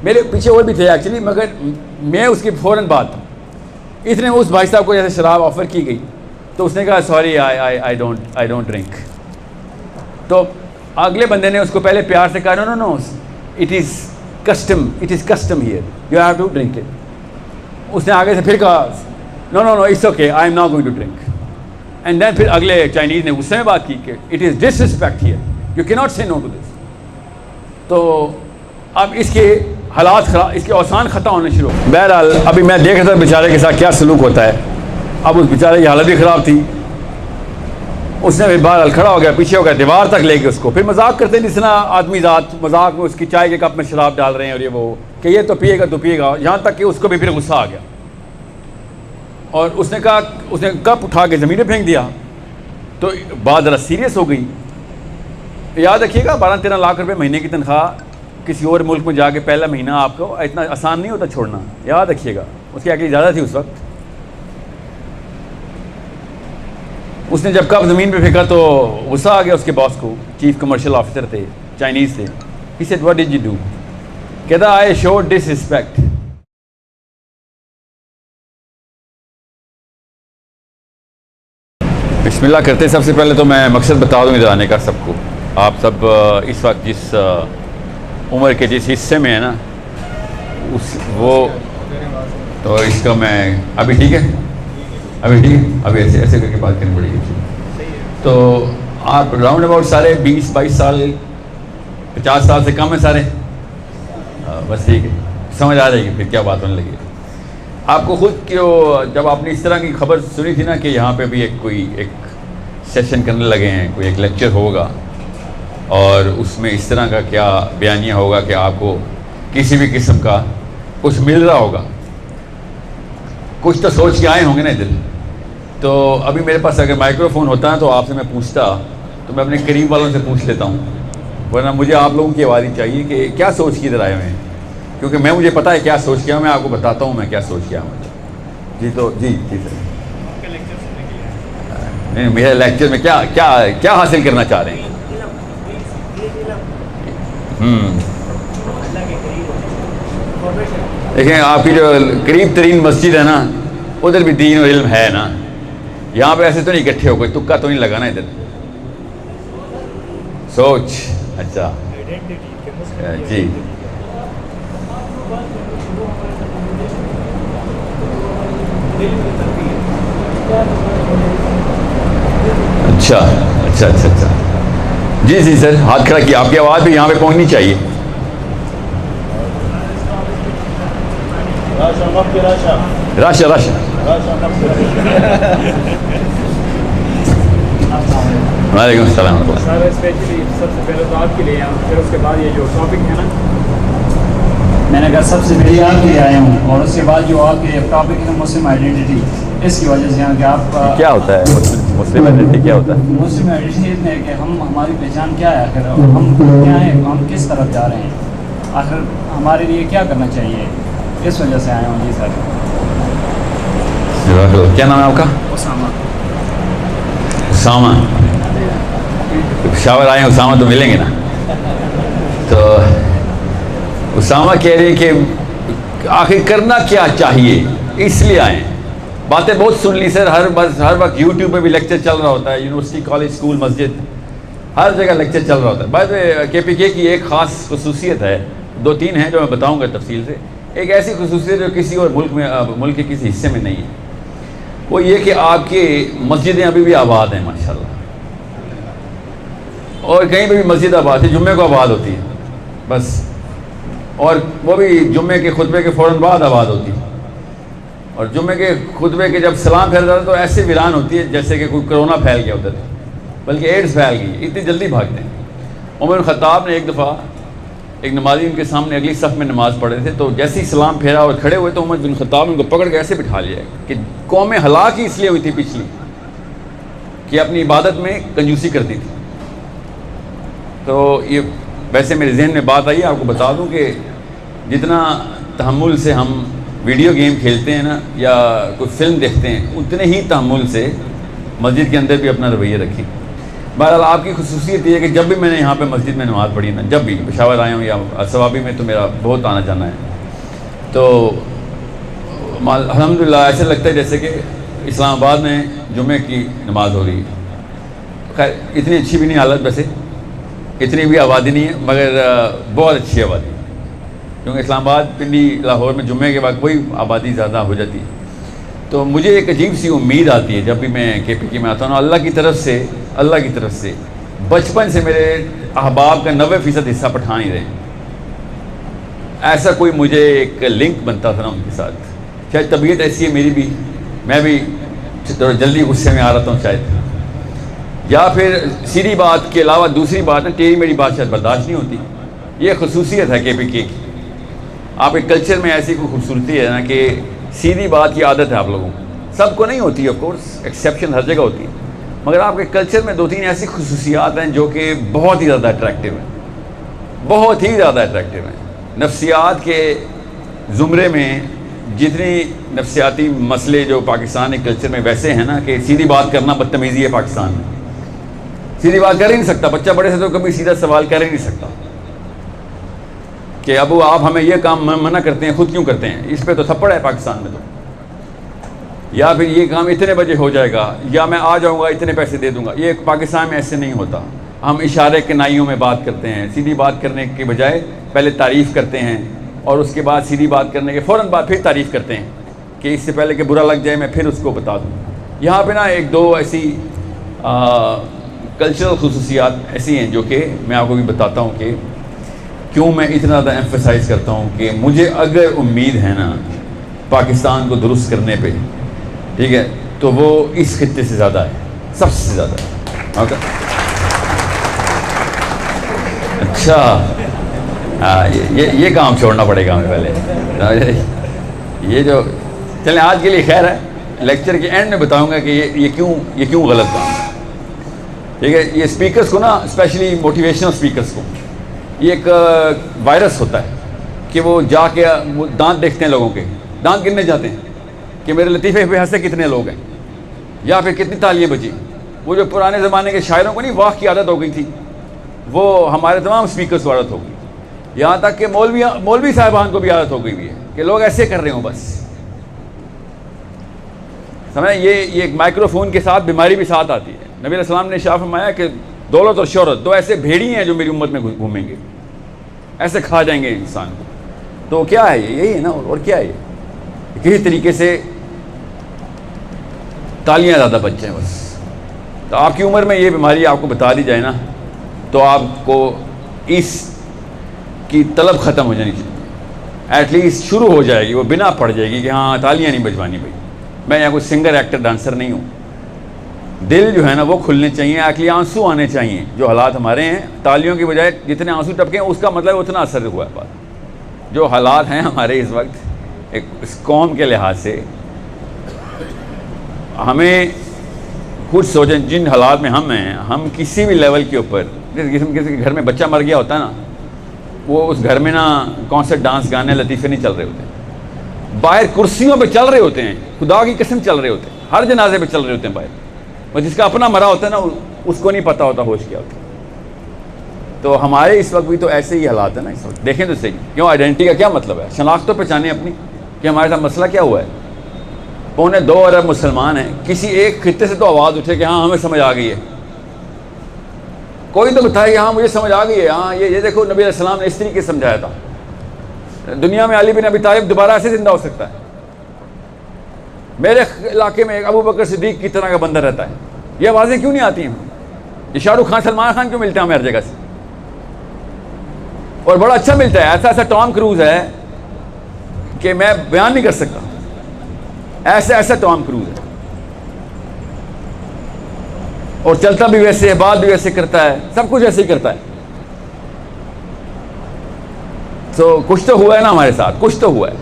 میرے پیچھے اور بھی تھے ایکچولی، مگر میں اس کی فوراً بات اس نے اس بھائی صاحب کو جیسے شراب آفر کی گئی تو اس نے کہا سوری آئی ڈونٹ ڈرنک. تو اگلے بندے نے اس کو پہلے پیار سے کہا no no it is custom here you have to drink it. اس نے آگے سے پھر کہا no no no it's okay I am not going to drink. And then پھر اگلے چائنیز نے غصے میں بات کی کہ it is disrespect here you کی not say no to this. تو اب اس کے حالات خراب، اس کے اوسان خطا ہونے شروع ہو. بہرحال ابھی میں دیکھ رہا تھا بیچارے کے ساتھ کیا سلوک ہوتا ہے. اب اس بیچارے کی حالت بھی خراب تھی. اس نے بہرحال کھڑا ہو گیا، پیچھے ہو گیا، دیوار تک لے کے اس کو پھر مذاق کرتے ہیں جس طرح آدمی ذات مذاق میں اس کی چائے کے کپ میں شراب ڈال رہے ہیں اور یہ وہ کہ یہ تو پیے گا، یہاں تک کہ اس کو بھی پھر غصہ آ گیا اور اس نے کہا، اس نے کپ اٹھا کے زمین پہ پھینک دیا. تو بات ذرا سیریس ہو گئی. یاد رکھیے گا 12-13 لاکھ روپے مہینے کی تنخواہ کسی اور ملک میں جا کے پہلا مہینہ آپ کو اتنا آسان نہیں ہوتا چھوڑنا. یاد رکھیے گا اس کی عقل زیادہ تھی اس وقت. اس نے جب کپ زمین پہ پھینکا تو غصہ آ گیا اس کے باس کو، چیف کمرشل آفیسر تھے، چائنیز تھے. He said what did you do؟ کہتا I showed disrespect. بسم اللہ کرتے سب سے پہلے تو میں مقصد بتا دوں ادھر آنے کا سب کو. آپ سب اس وقت جس عمر کے جس حصے میں ہے نا وہ تو اس کا میں ابھی ٹھیک ہے ابھی ایسے کر کے بات کرنی پڑے گی. تو آپ راؤنڈ اباؤٹ سارے 20-22 سال 50 سال سے کم ہیں سارے، بس ٹھیک ہے، سمجھ آ جائے گی پھر کیا بات ہونے لگی. آپ کو خود کیوں جب آپ نے اس طرح کی خبر سنی تھی نا کہ یہاں پہ بھی ایک سیشن کرنے لگے ہیں، کوئی ایک لیکچر ہوگا اور اس میں اس طرح کا کیا بیانیہ ہوگا کہ آپ کو کسی بھی قسم کا کچھ مل رہا ہوگا، کچھ تو سوچ کے آئے ہوں گے نا ادھر. تو ابھی میرے پاس اگر مائکرو فون ہوتا ہے تو آپ سے میں پوچھتا تو میں اپنے قریب والوں سے پوچھ لیتا ہوں، ورنہ مجھے آپ لوگوں کی آواز چاہیے کہ کیا سوچ کے ادھر آئے ہوئے ہیں، کیونکہ مجھے پتہ ہے کیا سوچ کیا ہوں. میں آپ کو بتاتا ہوں میں کیا سوچ کیا ہوں. جی سر نہیں میرے لیکچر میں کیا حاصل کرنا چاہ رہے ہیں؟ دیکھیں آپ کی جو قریب ترین مسجد ہے نا ادھر بھی دین و علم ہے نا. یہاں پہ ایسے تو نہیں اکٹھے ہو کوئی تکا تو نہیں لگانا ادھر. سوچ اچھا جی اچھا جی سر ہاتھ کھڑا کیا. آپ کی آواز بھی یہاں پہ پہنچنی چاہیے. راشا وعلیکم السلام. سر اسپیشلی سب سے پہلے تو آپ کے لیے پھر اس کے بعد یہ جو ٹاپک ہے نا میں نے کہا سب سے پہلے آپ کے لیے آیا ہوں اور اس کے بعد جو آپ کے ٹاپک ہے مسلم آئیڈینٹی، اس کی وجہ سے کہ آپ کیا ہوتا ہے مسلم آئیڈینٹی کیا ہوتا ہے؟ مسلم آئیڈینٹی ہے کہ ہماری پہچان کیا ہے، آخر ہم کیا ہیں، ہم کس طرف جا رہے ہیں، آخر ہمارے لیے کیا کرنا چاہیے، اس وجہ سے آیا ہوں. جی سر. کیا نام ہے آپ کا؟ اسامہ. پشاور آئے ہیں اسامہ تو ملیں گے نا. تو اسامہ کہہ رہے ہیں کہ آخر کرنا کیا چاہیے، اس لیے آئے ہیں. باتیں بہت سن لی سر. ہر وقت یوٹیوب پہ بھی لیکچر چل رہا ہوتا ہے، یونیورسٹی کالج اسکول مسجد ہر جگہ لیکچر چل رہا ہوتا ہے. بعد میں KPK کی ایک خاص خصوصیت ہے، 2-3 ہیں جو میں بتاؤں گا تفصیل سے. ایک ایسی خصوصیت جو کسی اور ملک کے کسی حصے میں نہیں ہے، وہ یہ کہ آپ کی مسجدیں ابھی بھی آباد ہیں ماشاءاللہ. اور کہیں پہ بھی مسجد آباد ہے، جمعے کو آباد ہوتی ہے بس، اور وہ بھی جمعے کے خطبے کے فوراً بعد آباد ہوتی ہے. اور جمعے کے خطبے کے جب سلام پھیل جاتا ہے تو ایسے ویران ہوتی ہے جیسے کہ کوئی کرونا پھیل گیا ادھر، بلکہ ایڈز پھیل گئی، اتنی جلدی بھاگتے ہیں. عمر بن خطاب نے ایک دفعہ ایک نمازی ان کے سامنے اگلی صف میں نماز پڑھ رہے تھے، تو جیسے ہی سلام پھیرا اور کھڑے ہوئے تو عمر بن خطاب ان کو پکڑ کے ایسے بٹھا لیا کہ قوم ہلاک ہی اس لیے ہوئی تھی پچھلی کہ اپنی عبادت میں کنجوسی کرتی تھی. تو یہ ویسے میرے ذہن میں بات آئی، آپ کو بتا دوں کہ جتنا تحمل سے ہم ویڈیو گیم کھیلتے ہیں نا یا کوئی فلم دیکھتے ہیں، اتنے ہی تحمل سے مسجد کے اندر بھی اپنا رویہ رکھیں. بہرحال آپ کی خصوصیت یہ ہے کہ جب بھی میں نے یہاں پہ مسجد میں نماز پڑھی نا، جب بھی پشاور آیا ہوں یا ثوابی میں، تو میرا بہت آنا جانا ہے. تو الحمدللہ ایسے لگتا ہے جیسے کہ اسلام آباد میں جمعے کی نماز ہو رہی ہے. خیر اتنی اچھی بھی نہیں حالت، ویسے اتنی بھی آبادی نہیں ہے، مگر بہت اچھی آبادی ہے، کیونکہ اسلام آباد پنڈی لاہور میں جمعے کے بعد کوئی آبادی زیادہ ہو جاتی ہے. تو مجھے ایک عجیب سی امید آتی ہے جب بھی میں کے پی کے میں آتا ہوں. اللہ کی طرف سے بچپن سے میرے احباب کا 90% حصہ پٹھان ہی رہے ہیں. ایسا کوئی مجھے ایک لنک بنتا تھا نا ان کے ساتھ. شاید طبیعت ایسی ہے میری بھی، میں بھی تھوڑا جلدی غصے میں آ رہتا ہوں شاید، یا پھر سیدھی بات کے علاوہ دوسری بات ہے ٹیڑھی میری بات شاید برداشت نہیں ہوتی. یہ خصوصیت ہے کے پی کے کی. آپ کے کلچر میں ایسی کوئی خوبصورتی ہے نا کہ سیدھی بات کی عادت ہے آپ لوگوں کو. سب کو نہیں ہوتی آف کورس، ایکسیپشن ہر جگہ ہوتی ہے، مگر آپ کے کلچر میں 2-3 ایسی خصوصیات ہیں جو کہ بہت ہی زیادہ اٹریکٹیو ہیں، بہت ہی زیادہ اٹریکٹیو ہیں. نفسیات کے زمرے میں جتنی نفسیاتی مسئلے جو پاکستان کے کلچر میں ویسے ہیں نا کہ سیدھی بات کرنا بدتمیزی ہے. پاکستان میں سیدھی بات کر ہی نہیں سکتا بچہ، بڑے سے تو کبھی سیدھا سوال کر ہی نہیں سکتا کہ ابو آپ ہمیں یہ کام منع کرتے ہیں، خود کیوں کرتے ہیں؟ اس پہ تو تھپڑ ہے پاکستان میں. تو یا پھر یہ کام اتنے بجے ہو جائے گا، یا میں آ جاؤں گا اتنے پیسے دے دوں گا. یہ پاکستان میں ایسے نہیں ہوتا. ہم اشارے کنائیوں میں بات کرتے ہیں. سیدھی بات کرنے کے بجائے پہلے تعریف کرتے ہیں، اور اس کے بعد سیدھی بات کرنے کے فوراً بعد پھر تعریف کرتے ہیں کہ اس سے پہلے کہ برا لگ جائے میں پھر اس کو بتا دوں. یہاں پہ نا 1-2 ایسی کلچرل خصوصیات ایسی ہیں جو کہ میں آپ کو بھی بتاتا ہوں کہ کیوں میں اتنا زیادہ ایمفیسائز کرتا ہوں کہ مجھے اگر امید ہے نا پاکستان کو درست کرنے پہ، ٹھیک ہے، تو وہ اس خطے سے زیادہ ہے، سب سے زیادہ ہے. اچھا یہ کام چھوڑنا پڑے گا ہمیں پہلے. یہ جو چلیں آج کے لیے خیر ہے، لیکچر کے اینڈ میں بتاؤں گا کہ یہ کیوں غلط کام ہے. ٹھیک ہے، یہ اسپیکرس کو نا، اسپیشلی موٹیویشنل اسپیکرس کو، یہ ایک وائرس ہوتا ہے کہ وہ جا کے دانت دیکھتے ہیں لوگوں کے، دانت گننے جاتے ہیں کہ میرے لطیفے پہ ہنسے کتنے لوگ ہیں، یا پھر کتنی تالیاں بجی. وہ جو پرانے زمانے کے شاعروں کو نہیں واہ کی عادت ہو گئی تھی، وہ ہمارے تمام اسپیکرس کو عادت ہو گئی. یہاں تک کہ مولوی صاحبان کو بھی عادت ہو گئی ہوئی ہے کہ لوگ ایسے کر رہے ہوں بس. سمجھیں، یہ ایک مائکرو فون کے ساتھ بیماری بھی ساتھ آتی ہے. نبی علیہ السلام نے ارشاد فرمایا کہ دولت اور شہرت 2 ایسے بھیڑی ہیں جو میری امت میں گھومیں گے، ایسے کھا جائیں گے انسان کو. تو کیا ہے یہی ہے نا، اور کیا ہے یہ؟ کسی طریقے سے تالیاں زیادہ بچ جائیں بس. تو آپ کی عمر میں یہ بیماری آپ کو بتا دی جائے نا تو آپ کو اس کی طلب ختم ہو جانی چاہیے. ایٹ لیسٹ شروع ہو جائے گی، وہ بنا پڑ جائے گی کہ ہاں تالیاں نہیں بجوانی بھائی. میں یہاں کوئی سنگر ایکٹر ڈانسر نہیں ہوں. دل جو ہے نا وہ کھلنے چاہیے، ایکچولی آنسو آنے چاہیے. جو حالات ہمارے ہیں، تالیوں کی بجائے جتنے آنسو ٹپکے ہیں اس کا مطلب اتنا اثر ہوا ہے. بات جو حالات ہیں ہمارے اس وقت اس قوم کے لحاظ سے، ہمیں خود سوچیں جن حالات میں ہم ہیں. ہم کسی بھی لیول کے اوپر، کسی کے گھر میں بچہ مر گیا ہوتا ہے نا، وہ اس گھر میں نا کانسرٹ، ڈانس، گانے، لطیفے نہیں چل رہے ہوتے. باہر کرسیوں پہ چل رہے ہوتے ہیں، خدا کی قسم چل رہے ہوتے ہیں، ہر جنازے پہ چل رہے ہوتے ہیں باہر. اور جس کا اپنا مرا ہوتا ہے نا اس کو نہیں پتہ ہوتا ہوش کیا ہوتا. تو ہمارے اس وقت بھی تو ایسے ہی حالات ہیں نا اس وقت. دیکھیں تو صحیح، کیوں آئیڈینٹی کا کیا مطلب ہے؟ شناخت تو پہچانیں اپنی کہ ہمارے ساتھ مسئلہ کیا ہوا ہے. 2.25 ارب مسلمان ہیں، کسی ایک خطے سے تو آواز اٹھے کہ ہاں ہمیں سمجھ آ گئی ہے. کوئی تو بتائے کہ ہاں مجھے سمجھ آ گئی ہے، ہاں یہ دیکھو نبی علیہ السلام نے اس طریقے سے سمجھایا تھا. دنیا میں علی بن ابی طالب دوبارہ ایسے زندہ ہو سکتا ہے؟ میرے علاقے میں ایک ابو بکر صدیق کی طرح کا بندہ رہتا ہے. یہ آوازیں کیوں نہیں آتی ہیں؟ یہ شاہ رخ خان، سلمان خان کیوں ملتے ہیں ہمیں ہر جگہ سے؟ اور بڑا اچھا ملتا ہے. ایسا ٹام کروز ہے کہ میں بیان نہیں کر سکتا. ایسا ٹام کروز ہے، اور چلتا بھی ویسے ہے، بات بھی ویسے کرتا ہے، سب کچھ ایسے ہی کرتا ہے. تو کچھ تو ہوا ہے نا ہمارے ساتھ، کچھ تو ہوا ہے.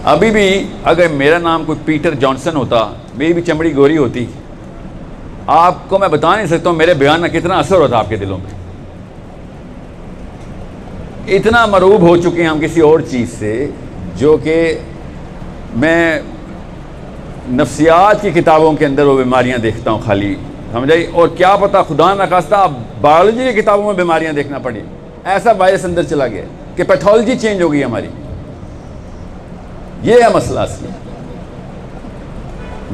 ابھی بھی اگر میرا نام کوئی پیٹر جانسن ہوتا، میری بھی چمڑی گوری ہوتی، آپ کو میں بتا نہیں سکتا ہوں میرے بیان میں کتنا اثر ہوتا آپ کے دلوں پہ. اتنا مرعوب ہو چکے ہیں ہم کسی اور چیز سے، جو کہ میں نفسیات کی کتابوں کے اندر وہ بیماریاں دیکھتا ہوں خالی سمجھائی؟ اور کیا پتہ خدا نخواستہ اب بایولوجی کی کتابوں میں بیماریاں دیکھنا پڑی، ایسا وائرس اندر چلا گیا کہ پیتھولوجی چینج ہو گئی ہماری. یہ ہے مسئلہ اصلی.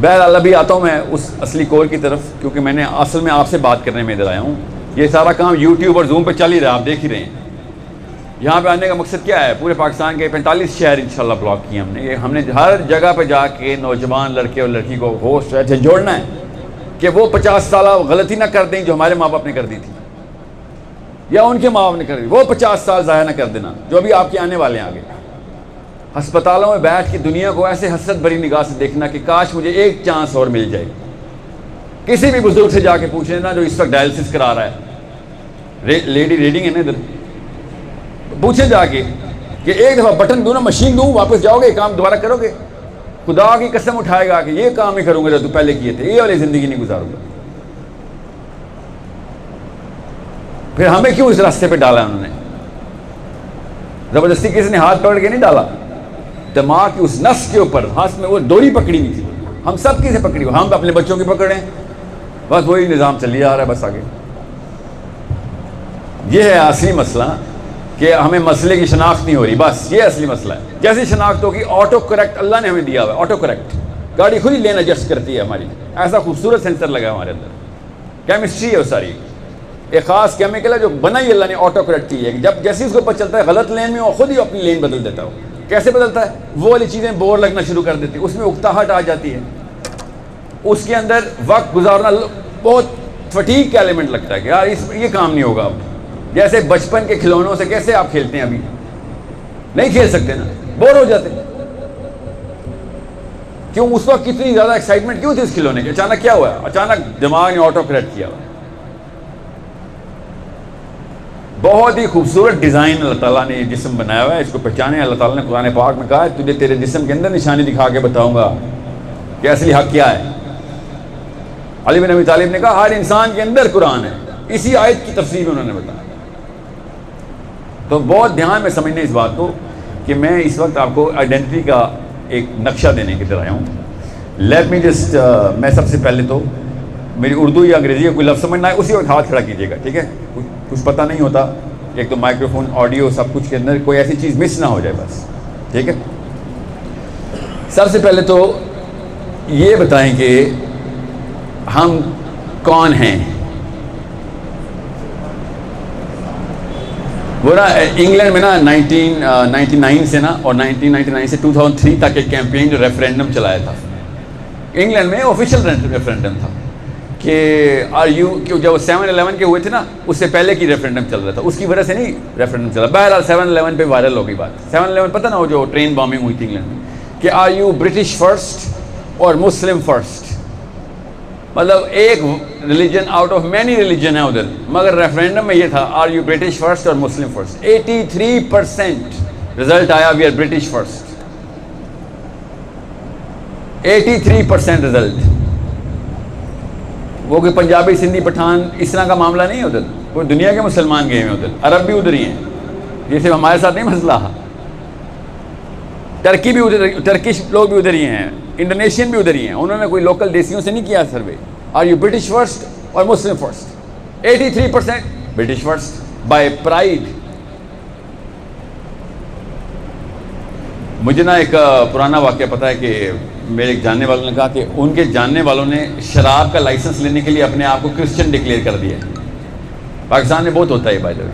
بہرحال ابھی آتا ہوں میں اس اصلی کور کی طرف، کیونکہ میں نے اصل میں آپ سے بات کرنے میں ادھر آیا ہوں. یہ سارا کام یوٹیوب اور زوم پہ چل ہی رہا ہے، آپ دیکھ ہی رہے ہیں. یہاں پہ آنے کا مقصد کیا ہے؟ پورے پاکستان کے 45 شہر انشاءاللہ بلاک کیے ہم نے. یہ ہم نے ہر جگہ پہ جا کے نوجوان لڑکے اور لڑکی کو ہوش سے جوڑنا ہے کہ وہ 50 سالہ غلطی نہ کر دیں جو ہمارے ماں باپ نے کر دی تھی یا ان کے ماں باپ نے کر دی. وہ 50 سال ضائع نہ کر دینا جو ابھی آپ کے آنے والے ہیں آگے. ہسپتالوں میں بیٹھ کے دنیا کو ایسے حسرت بھری نگاہ سے دیکھنا کہ کاش مجھے ایک چانس اور مل جائے. کسی بھی بزرگ سے جا کے پوچھیں نا جو اس وقت ڈائلسس کرا رہا ہے، لیڈی ریڈنگ ہے نا ادھر، پوچھیں جا کے کہ ایک دفعہ بٹن دوں نا، مشین دوں، واپس جاؤ گے کام دوبارہ کرو گے؟ خدا کی قسم اٹھائے گا کہ یہ کام ہی کروں گا جو تو پہلے کیے تھے، یہ والی زندگی نہیں گزاروں گا. پھر ہمیں کیوں اس راستے پہ ڈالا انہوں نے؟ زبردستی کسی نے ہاتھ پکڑ کے نہیں ڈالا، دماغ کی اس نس کے اوپر ہاتھ میں وہ ڈوری پکڑی ہوئی تھی. ہم سب کی سے پکڑی ہوئی، ہم اپنے بچوں کی پکڑیں، بس وہی نظام چلی آ رہا ہے بس آگے. یہ ہے اصلی مسئلہ کہ ہمیں مسئلے کی شناخت نہیں ہو رہی. بس یہ اصلی مسئلہ ہے. کیسی شناخت ہوگی؟ آٹو کریکٹ اللہ نے ہمیں دیا ہوا ہے. آٹو کریکٹ گاڑی خود ہی لین ایڈجسٹ کرتی ہے ہماری. ایسا خوبصورت سینسر لگا ہے ہمارے اندر، کیمسٹری ہے وہ ساری. ایک خاص کیمیکل ہے جو بنائی اللہ نے آٹو کریکٹ کی ہے کہ جب جیسے اس کو پتہ چلتا ہے غلط لین میں، وہ خود ہی اپنی لین بدل دیتا ہو. کیسے بدلتا ہے؟ وہ والی چیزیں بور لگنا شروع کر دیتی، اس میں اکتاہٹ آ جاتی ہے، اس کے اندر وقت گزارنا بہت فٹیگ کا ایلیمنٹ لگتا ہے کہ یار یہ کام نہیں ہوگا اب. جیسے بچپن کے کھلونوں سے کیسے آپ کھیلتے ہیں، ابھی نہیں کھیل سکتے نا، بور ہو جاتے ہیں. کیوں؟ اس وقت کتنی زیادہ ایکسائٹمنٹ کیوں تھی اس کھلونے کی؟ اچانک کیا ہوا؟ اچانک دماغ نے آٹو کریکٹ کیا ہوا. بہت ہی خوبصورت ڈیزائن اللہ تعالیٰ نے یہ جسم بنایا ہوا ہے، اس کو پہچانے. اللہ تعالیٰ نے قرآن پاک میں کہا ہے تجھے تیرے جسم کے اندر نشانی دکھا کے بتاؤں گا کہ اصلی حق کیا ہے. علی بن ابی طالب نے کہا ہر انسان کے اندر قرآن ہے. اسی آیت کی تفسیر انہوں نے بتایا. تو بہت دھیان میں سمجھنے اس بات کو کہ میں اس وقت آپ کو آئیڈینٹی کا ایک نقشہ دینے کی طرح آیا ہوں. لیٹ می جسٹ میں سب سے پہلے تو میری اردو یا انگریزی کا کوئی لفظ سمجھنا ہے اسی وقت ہاتھ کھڑا کیجیے گا، ٹھیک ہے؟ کچھ پتہ نہیں ہوتا، ایک تو مائکرو فون، آڈیو، سب کچھ کے اندر کوئی ایسی چیز مس نہ ہو جائے بس، ٹھیک ہے؟ سب سے پہلے تو یہ بتائیں کہ ہم کون ہیں. وہ نا انگلینڈ میں نا 1999 سے نا اور 1999 سے 2003 تک ایک کیمپین جو ریفرینڈم چلایا تھا انگلینڈ میں، آفیشیل ریفرینڈم تھا کہ جب 7/11 کے ہوئے تھے نا اس سے پہلے کی ریفرینڈم چل رہا تھا، اس کی وجہ سے نہیں ریفرینڈم چلا. بہرحال 7/11 پہ وائرل ہو گئی بات. 7/11 پتہ نا وہ جو ٹرین بامبنگ ہوئی تھی انگلینڈ میں کہ آر یو برٹش فرسٹ اور مسلم فرسٹ. مطلب ایک religion out of many religion ہے ادھر، مگر ریفرینڈم میں یہ تھا آر یو برٹش فرسٹ اور مسلم فرسٹ. 83% رزلٹ آیا we are British first. 83% result. وہ کہ پنجابی، سندھی، پٹھان اس طرح کا معاملہ نہیں ہے ادھر. وہ دنیا کے مسلمان گئے ہیں ادھر، عرب بھی ادھر ہی ہیں. یہ صرف ہمارے ساتھ نہیں مسئلہ، ٹرکی بھی ادھر، ٹرکش لوگ بھی ادھر ہی ہیں، انڈونیشین بھی ادھر ہی ہیں. انہوں نے کوئی لوکل دیسیوں سے نہیں کیا survey. Are you British first اور Muslim first. 83% British first by pride. مجھے نا ایک پرانا واقعہ پتہ ہے کہ میرے ایک جاننے والوں نے کہا کہ ان کے جاننے والوں نے شراب کا لائسنس لینے کے لیے اپنے آپ کو کرسچن ڈکلیئر کر دیا. پاکستان میں بہت ہوتا ہے بائی دا وے.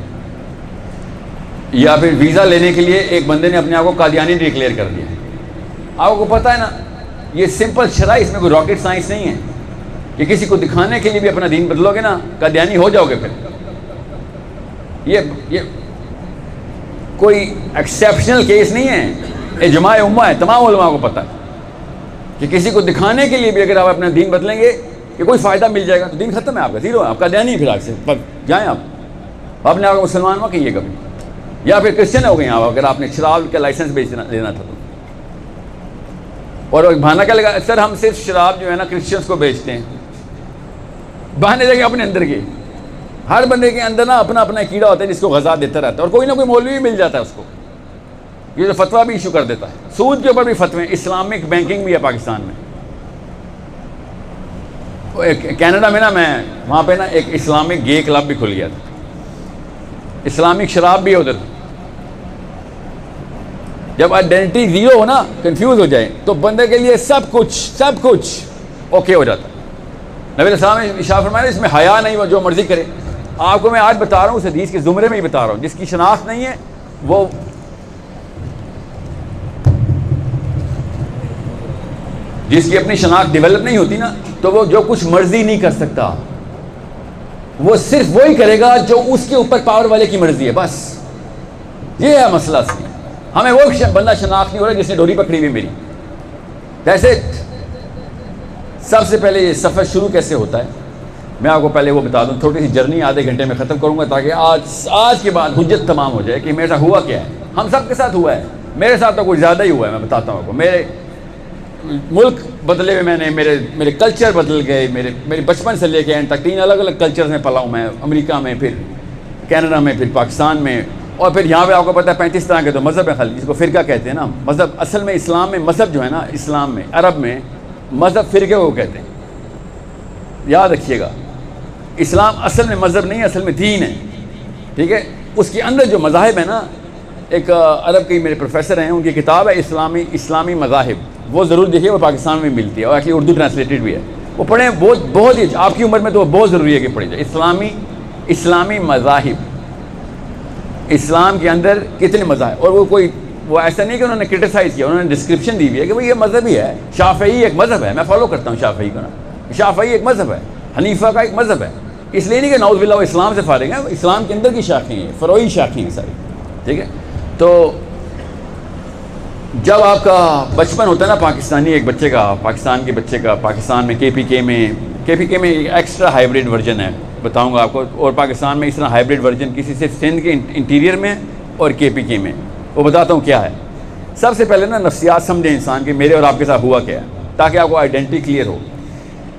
یا پھر ویزا لینے کے لیے ایک بندے نے اپنے آپ کو قادیانی ڈکلیئر کر دیا. آپ کو پتہ ہے نا یہ سمپل شرح، اس میں کوئی راکٹ سائنس نہیں ہے کہ کسی کو دکھانے کے لیے بھی اپنا دین بدلو گے نا قادیانی ہو جاؤ گے. پھر یہ کوئی ایکسیپشنل کیس نہیں ہے، اجماع امہ ہے. تمام علماء کو پتہ ہے کہ کسی کو دکھانے کے لیے بھی اگر آپ اپنا دین بدلیں گے کہ کوئی فائدہ مل جائے گا تو دین ختم ہے آپ کا، زیرو ہے. آپ قادیانی پھر آج سے جائیں آپ اپنے آپ کو مسلمان مت کہیے کبھی. یا پھر کرسچن ہو گئے آپ اگر آپ نے شراب کا لائسنس لینا تھا تو. اور بہانہ کیا لگا؟ سر ہم صرف شراب جو ہے نا کرسچنس کو بیچتے ہیں. بہانے لگے اپنے اندر کے. ہر بندے کے اندر نا اپنا اپنا کیڑا ہوتا ہے جس کو غذا دیتا رہتا ہے، اور کوئی نہ کوئی مولوی مل جاتا ہے اس کو. یہ جو فتویٰ بھی ایشو کر دیتا ہے، سود کے اوپر بھی فتوے. اسلامک بینکنگ بھی ہے پاکستان میں. کینیڈا میں نا میں وہاں پہ نا ایک اسلامک گے کلب بھی کھل گیا تھا, اسلامک شراب بھی ہے ادھر. جب آئیڈینٹی زیرو ہو نا, کنفیوز ہو جائے, تو بندے کے لیے سب کچھ اوکے ہو جاتا ہے. نبی علیہ السلام نے ارشاد فرمایا اس میں حیا نہیں, وہ جو مرضی کرے. آپ کو میں آج بتا رہا ہوں, اس حدیث کے زمرے میں ہی بتا رہا ہوں, جس کی شناخت نہیں ہے وہ جس کی اپنی شناخت ڈیولپ نہیں ہوتی نا, تو وہ جو کچھ مرضی نہیں کر سکتا. وہ صرف وہی کرے گا جو اس کے اوپر پاور والے کی مرضی ہے, بس یہ ہے مسئلہ. ہمیں وہ بندہ شناخت نہیں ہو رہا جس نے ڈوری پکڑی ہوئی میری. جیسے سب سے پہلے یہ سفر شروع کیسے ہوتا ہے, میں آپ کو پہلے وہ بتا دوں. تھوڑی سی جرنی آدھے گھنٹے میں ختم کروں گا تاکہ آج کے بعد حجت تمام ہو جائے کہ میرے ساتھ ہوا کیا ہے. ہم سب کے ساتھ ہوا ہے, میرے ساتھ تو کچھ زیادہ ہی ہوا ہے. میں بتاتا ہوں آپ کو, میرے ملک بدلے ہوئے, میں نے میرے کلچر بدل گئے. میرے بچپن سے لے کے اینڈ تک 3 الگ الگ کلچر میں پلا ہوں میں, امریکہ میں, پھر کینیڈا میں, پھر پاکستان میں, اور پھر یہاں پہ آپ کو پتہ ہے 35 طرح کے تو مذہب ہے خالی, جس کو فرقہ کہتے ہیں نا. مذہب اصل میں اسلام میں مذہب جو ہے نا, اسلام میں عرب میں مذہب فرقے کو کہتے ہیں, یاد رکھیے گا. اسلام اصل میں مذہب نہیں, اصل میں دین ہے, ٹھیک ہے. اس کے اندر جو مذاہب ہیں نا, ایک عرب کے میرے پروفیسر ہیں, ان کی کتاب ہے اسلامی مذاہب, وہ ضرور دیکھیے, وہ پاکستان میں ملتی ہے, اور ایکچولی اردو ٹرانسلیٹڈ بھی ہے. وہ پڑھیں, بہت ہی, آپ کی عمر میں تو بہت ضروری ہے کہ پڑھی جائے. اسلامی مذاہب, اسلام کے اندر کتنے مذاہب. اور وہ ایسا نہیں کہ انہوں نے کرٹیسائز کیا, انہوں نے ڈسکرپشن دی ہوئی ہے کہ بھائی یہ مذہب ہی ہے. شافعی ایک مذہب ہے, میں فالو کرتا ہوں شافعی کو نا. شافعی ایک مذہب ہے, حنیفہ کا ایک مذہب ہے. اس لیے نہیں کہ نعوذ باللہ وہ اسلام سے فارغ ہیں, اسلام کے اندر کی شاخیں ہیں, فروعی شاخیں ہیں ساری, ٹھیک ہے. تو جب آپ کا بچپن ہوتا ہے نا پاکستانی ایک بچے کا, پاکستان کے بچے کا, پاکستان میں کے پی کے میں ایکسٹرا ہائیبریڈ ورژن ہے, بتاؤں گا آپ کو. اور پاکستان میں اس طرح ہائیبریڈ ورژن کسی سے سندھ کے انٹیریئر میں اور کے پی کے میں, وہ بتاتا ہوں کیا ہے. سب سے پہلے نا نفسیات سمجھیں انسان کے, میرے اور آپ کے ساتھ ہوا کیا ہے, تاکہ آپ کو آئیڈینٹی کلیئر ہو.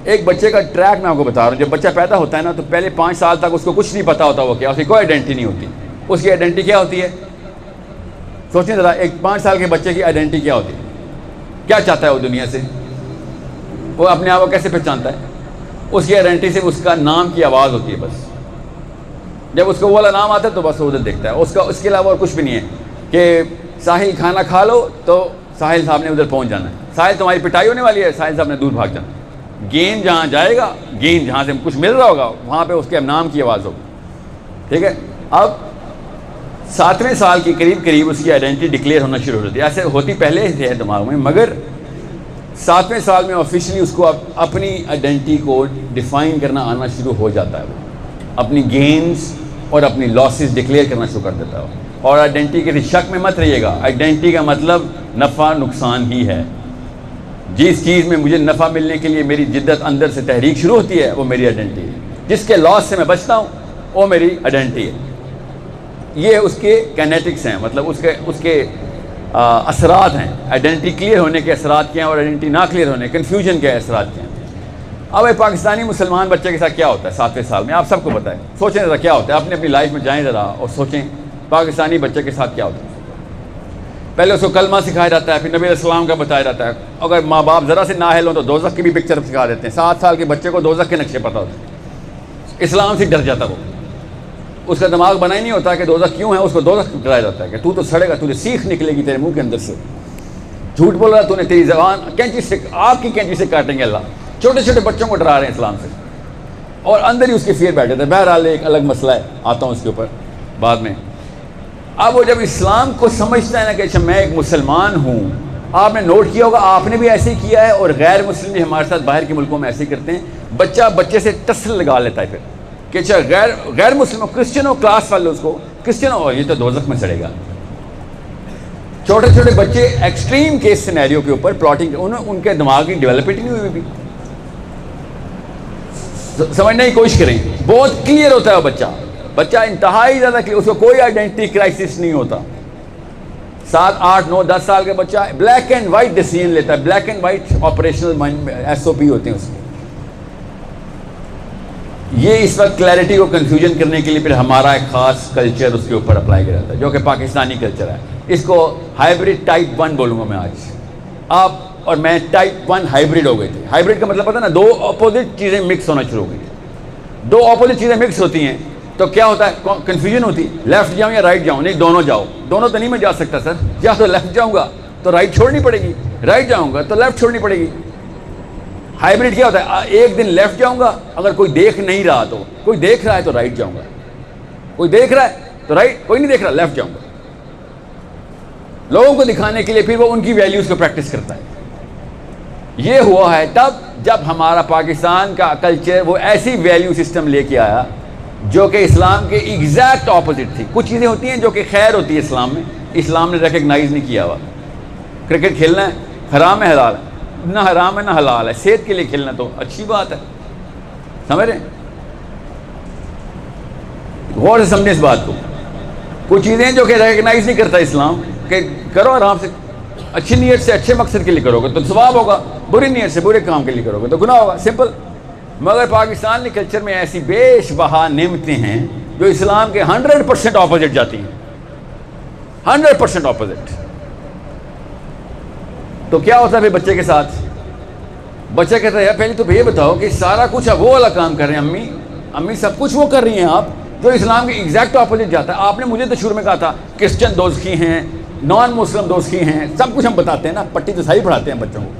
ایک بچے کا ٹریک میں آپ کو بتا رہا ہوں. جب بچہ پیدا ہوتا ہے نا, تو پہلے 5 سال تک اس کو کچھ نہیں پتا ہوتا وہ کیا, اس کی کوئی آئیڈینٹی نہیں ہوتی. اس کی آئیڈینٹی کیا ہوتی ہے, سوچیں ذرا, ایک 5 سال کے بچے کی آئیڈینٹی کیا ہوتی ہے, کیا چاہتا ہے وہ دنیا سے, وہ اپنے آپ کو کیسے پہچانتا ہے. اس کی آئیڈینٹی سے اس کا نام کی آواز ہوتی ہے بس. جب اس کو وہ والا نام آتا ہے تو بس وہ ادھر دیکھتا ہے, اس کے علاوہ اور کچھ بھی نہیں ہے. کہ ساحل کھانا کھا لو تو ساحل صاحب نے ادھر پہنچ جانا ہے, ساحل تمہاری پٹائی ہونے والی ہے, ساحل صاحب نے دور بھاگ جانا. گیند جہاں جائے گا, گیند جہاں سے کچھ مل رہا ہوگا, وہاں پہ اس کے نام کی آواز ہوگی, ٹھیک ہے. اب 7ویں سال کے قریب اس کی آئیڈینٹی ڈکلیئر ہونا شروع ہو جاتی ہے. ایسے ہوتی پہلے سے ہے دماغ میں, مگر 7ویں سال میں آفیشلی اس کو اپنی آئیڈینٹی کو ڈیفائن کرنا آنا شروع ہو جاتا ہے. وہ اپنی گینز اور اپنی لاسز ڈکلیئر کرنا شروع کر دیتا ہے. اور آئیڈینٹی کے شک میں مت رہیے گا, آئیڈینٹی کا مطلب نفع نقصان ہی ہے. جس چیز میں مجھے نفع ملنے کے لیے میری جدت اندر سے تحریک شروع ہوتی ہے, وہ میری آئیڈینٹی ہے. جس کے لاس سے میں بچتا ہوں, وہ میری آئیڈینٹی ہے. یہ اس کے کینیٹکس ہیں, مطلب اس کے اثرات ہیں. آئیڈینٹی کلیئر ہونے کے اثرات کیا ہیں, اور آئیڈینٹی نہ کلیئر ہونے, کنفیوژن کے اثرات کیا ہیں. اب ایک پاکستانی مسلمان بچے کے ساتھ کیا ہوتا ہے 7ویں سال میں, آپ سب کو پتہ ہے. سوچیں ذرا کیا ہوتا ہے, اپنی اپنی لائف میں جائیں ذرا اور سوچیں پاکستانی بچے کے ساتھ کیا ہوتا ہے. پہلے اس کو کلمہ سکھایا جاتا ہے, پھر نبی علیہ السلام کا بتایا جاتا ہے. اگر ماں باپ ذرا سے نااہل ہوں تو دوزخ کی بھی پکچر سکھا دیتے ہیں. 7 سال کے بچے کو دوزخ کے نقشے پتہ ہوتے ہیں. اسلام سے ڈر جاتا وہ, اس کا دماغ بنا ہی نہیں ہوتا کہ دوزخ کیوں ہے. اس کو دوزخ ڈرایا جاتا ہے کہ تو سڑے گا, تجھے سیخ نکلے گی تیرے منہ کے اندر سے, جھوٹ بول رہا تو نے, تیری زبان کینچی سے, آپ کی کینچی سے کاٹیں گے اللہ. چھوٹے چھوٹے بچوں کو ڈرا رہے ہیں اسلام سے, اور اندر ہی اس کے فیئر بیٹھ جاتا ہے. بہرحال ایک الگ مسئلہ ہے, آتا ہوں اس کے اوپر بعد میں. اب وہ جب اسلام کو سمجھتا ہے نا کہ اچھا میں ایک مسلمان ہوں, آپ نے نوٹ کیا ہوگا, آپ نے بھی ایسے ہی کیا ہے, اور غیر مسلم بھی ہمارے ساتھ باہر کے ملکوں میں ایسے ہی کرتے ہیں. بچہ بچے سے ٹسل لگا لیتا ہے پھر کہ اچھا غیر مسلم ہو, کرسچن ہو, کلاس والے اس کو کرسچن ہو, یہ تو دوزخ میں سڑے گا. چھوٹے چھوٹے بچے ایکسٹریم کیس سینیریو کے اوپر پلاٹنگ, ان کے دماغ کی ڈیولپمنٹ نہیں ہوئی بھی. سمجھنے کی کوشش کریں, بہت کلیئر ہوتا ہے وہ بچہ انتہائی زیادہ کلیئر, اس کو کوئی آئیڈینٹی کرائسس نہیں ہوتا. 7, 8, 9, 10 سال کا بچہ بلیک اینڈ وائٹ ڈیسیژن لیتا ہے. Black and white operational mind SOP ہوتے ہیں اس کے. یہ اس وقت کلیئرٹی کو کنفیوژن کرنے کے لیے پھر ہمارا ایک خاص کلچر اس کے اوپر اپلائی کیا جاتا ہے, جو کہ پاکستانی کلچر ہے. اس کو ہائیبریڈ ٹائپ 1 بولوں گا میں آج. آپ اور میں ٹائپ 1 ہائبرڈ ہو گئے تھے. ہائبرڈ کا مطلب پتہ نا, دو اپوزٹ چیزیں مکس ہونا شروع ہو گئی. دو اپوزٹ چیزیں مکس ہوتی ہیں تو کیا ہوتا ہے, کنفیوژن ہوتی ہے, لیفٹ جاؤں یا رائٹ جاؤں. نہیں, دونوں جاؤ. دونوں تو نہیں میں جا سکتا سر, یا تو لیفٹ جاؤں گا تو رائٹ چھوڑنی پڑے گی, رائٹ جاؤں گا تو لیفٹ چھوڑنی پڑے گی. ہائبرڈ کیا ہوتا ہے, ایک دن لیفٹ جاؤں گا, اگر کوئی دیکھ نہیں رہا تو, کوئی دیکھ رہا ہے تو رائٹ جاؤں گا, کوئی دیکھ رہا ہے تو رائٹ, کوئی نہیں دیکھ رہا لیفٹ جاؤں گا. لوگوں کو دکھانے کے لیے پھر وہ ان کی ویلیوز کو پریکٹس کرتا ہے. یہ ہوا ہے تب جب ہمارا پاکستان کا کلچر وہ ایسی ویلیو سسٹم لے کے آیا جو کہ اسلام کے ایگزیکٹ اپوزٹ تھی. کچھ چیزیں ہوتی ہیں جو کہ خیر ہوتی ہے اسلام میں, اسلام نے ریکگنائز نہیں کیا ہوا. کرکٹ کھیلنا ہے حرام ہے حلال ہے, نہ حرام ہے نہ حلال ہے, صحت کے لیے کھیلنا تو اچھی بات ہے, سمجھ رہے ہیں. غور سے سمجھیں اس بات کو. کچھ چیزیں جو کہ ریکگنائز نہیں کرتا اسلام, کہ کرو آرام سے, اچھی نیت سے اچھے مقصد کے لیے کرو گے تو ثواب ہوگا, بری نیت سے برے کام کے لیے کرو گے تو گناہ ہوگا, سمپل. مگر پاکستان کے کلچر میں ایسی بیش بہا نعمتیں ہیں جو اسلام کے 100% اپوزٹ جاتی ہیں, 100% اپوزٹ. تو کیا ہوتا ہے پھر بچے کے ساتھ؟ بچہ کہتا ہے یار پہلے تو یہ بتاؤ کہ سارا کچھ اب وہ والا کام کر رہے ہیں امی سب کچھ وہ کر رہی ہیں آپ جو اسلام کے ایگزیکٹ اپوزٹ جاتا ہے. آپ نے مجھے تو شروع میں کہا تھا کرسچن دوزخی ہیں, نان مسلم دوزخی ہیں, سب کچھ ہم بتاتے ہیں نا, پٹی تو صحیح پڑھاتے ہیں بچوں کو.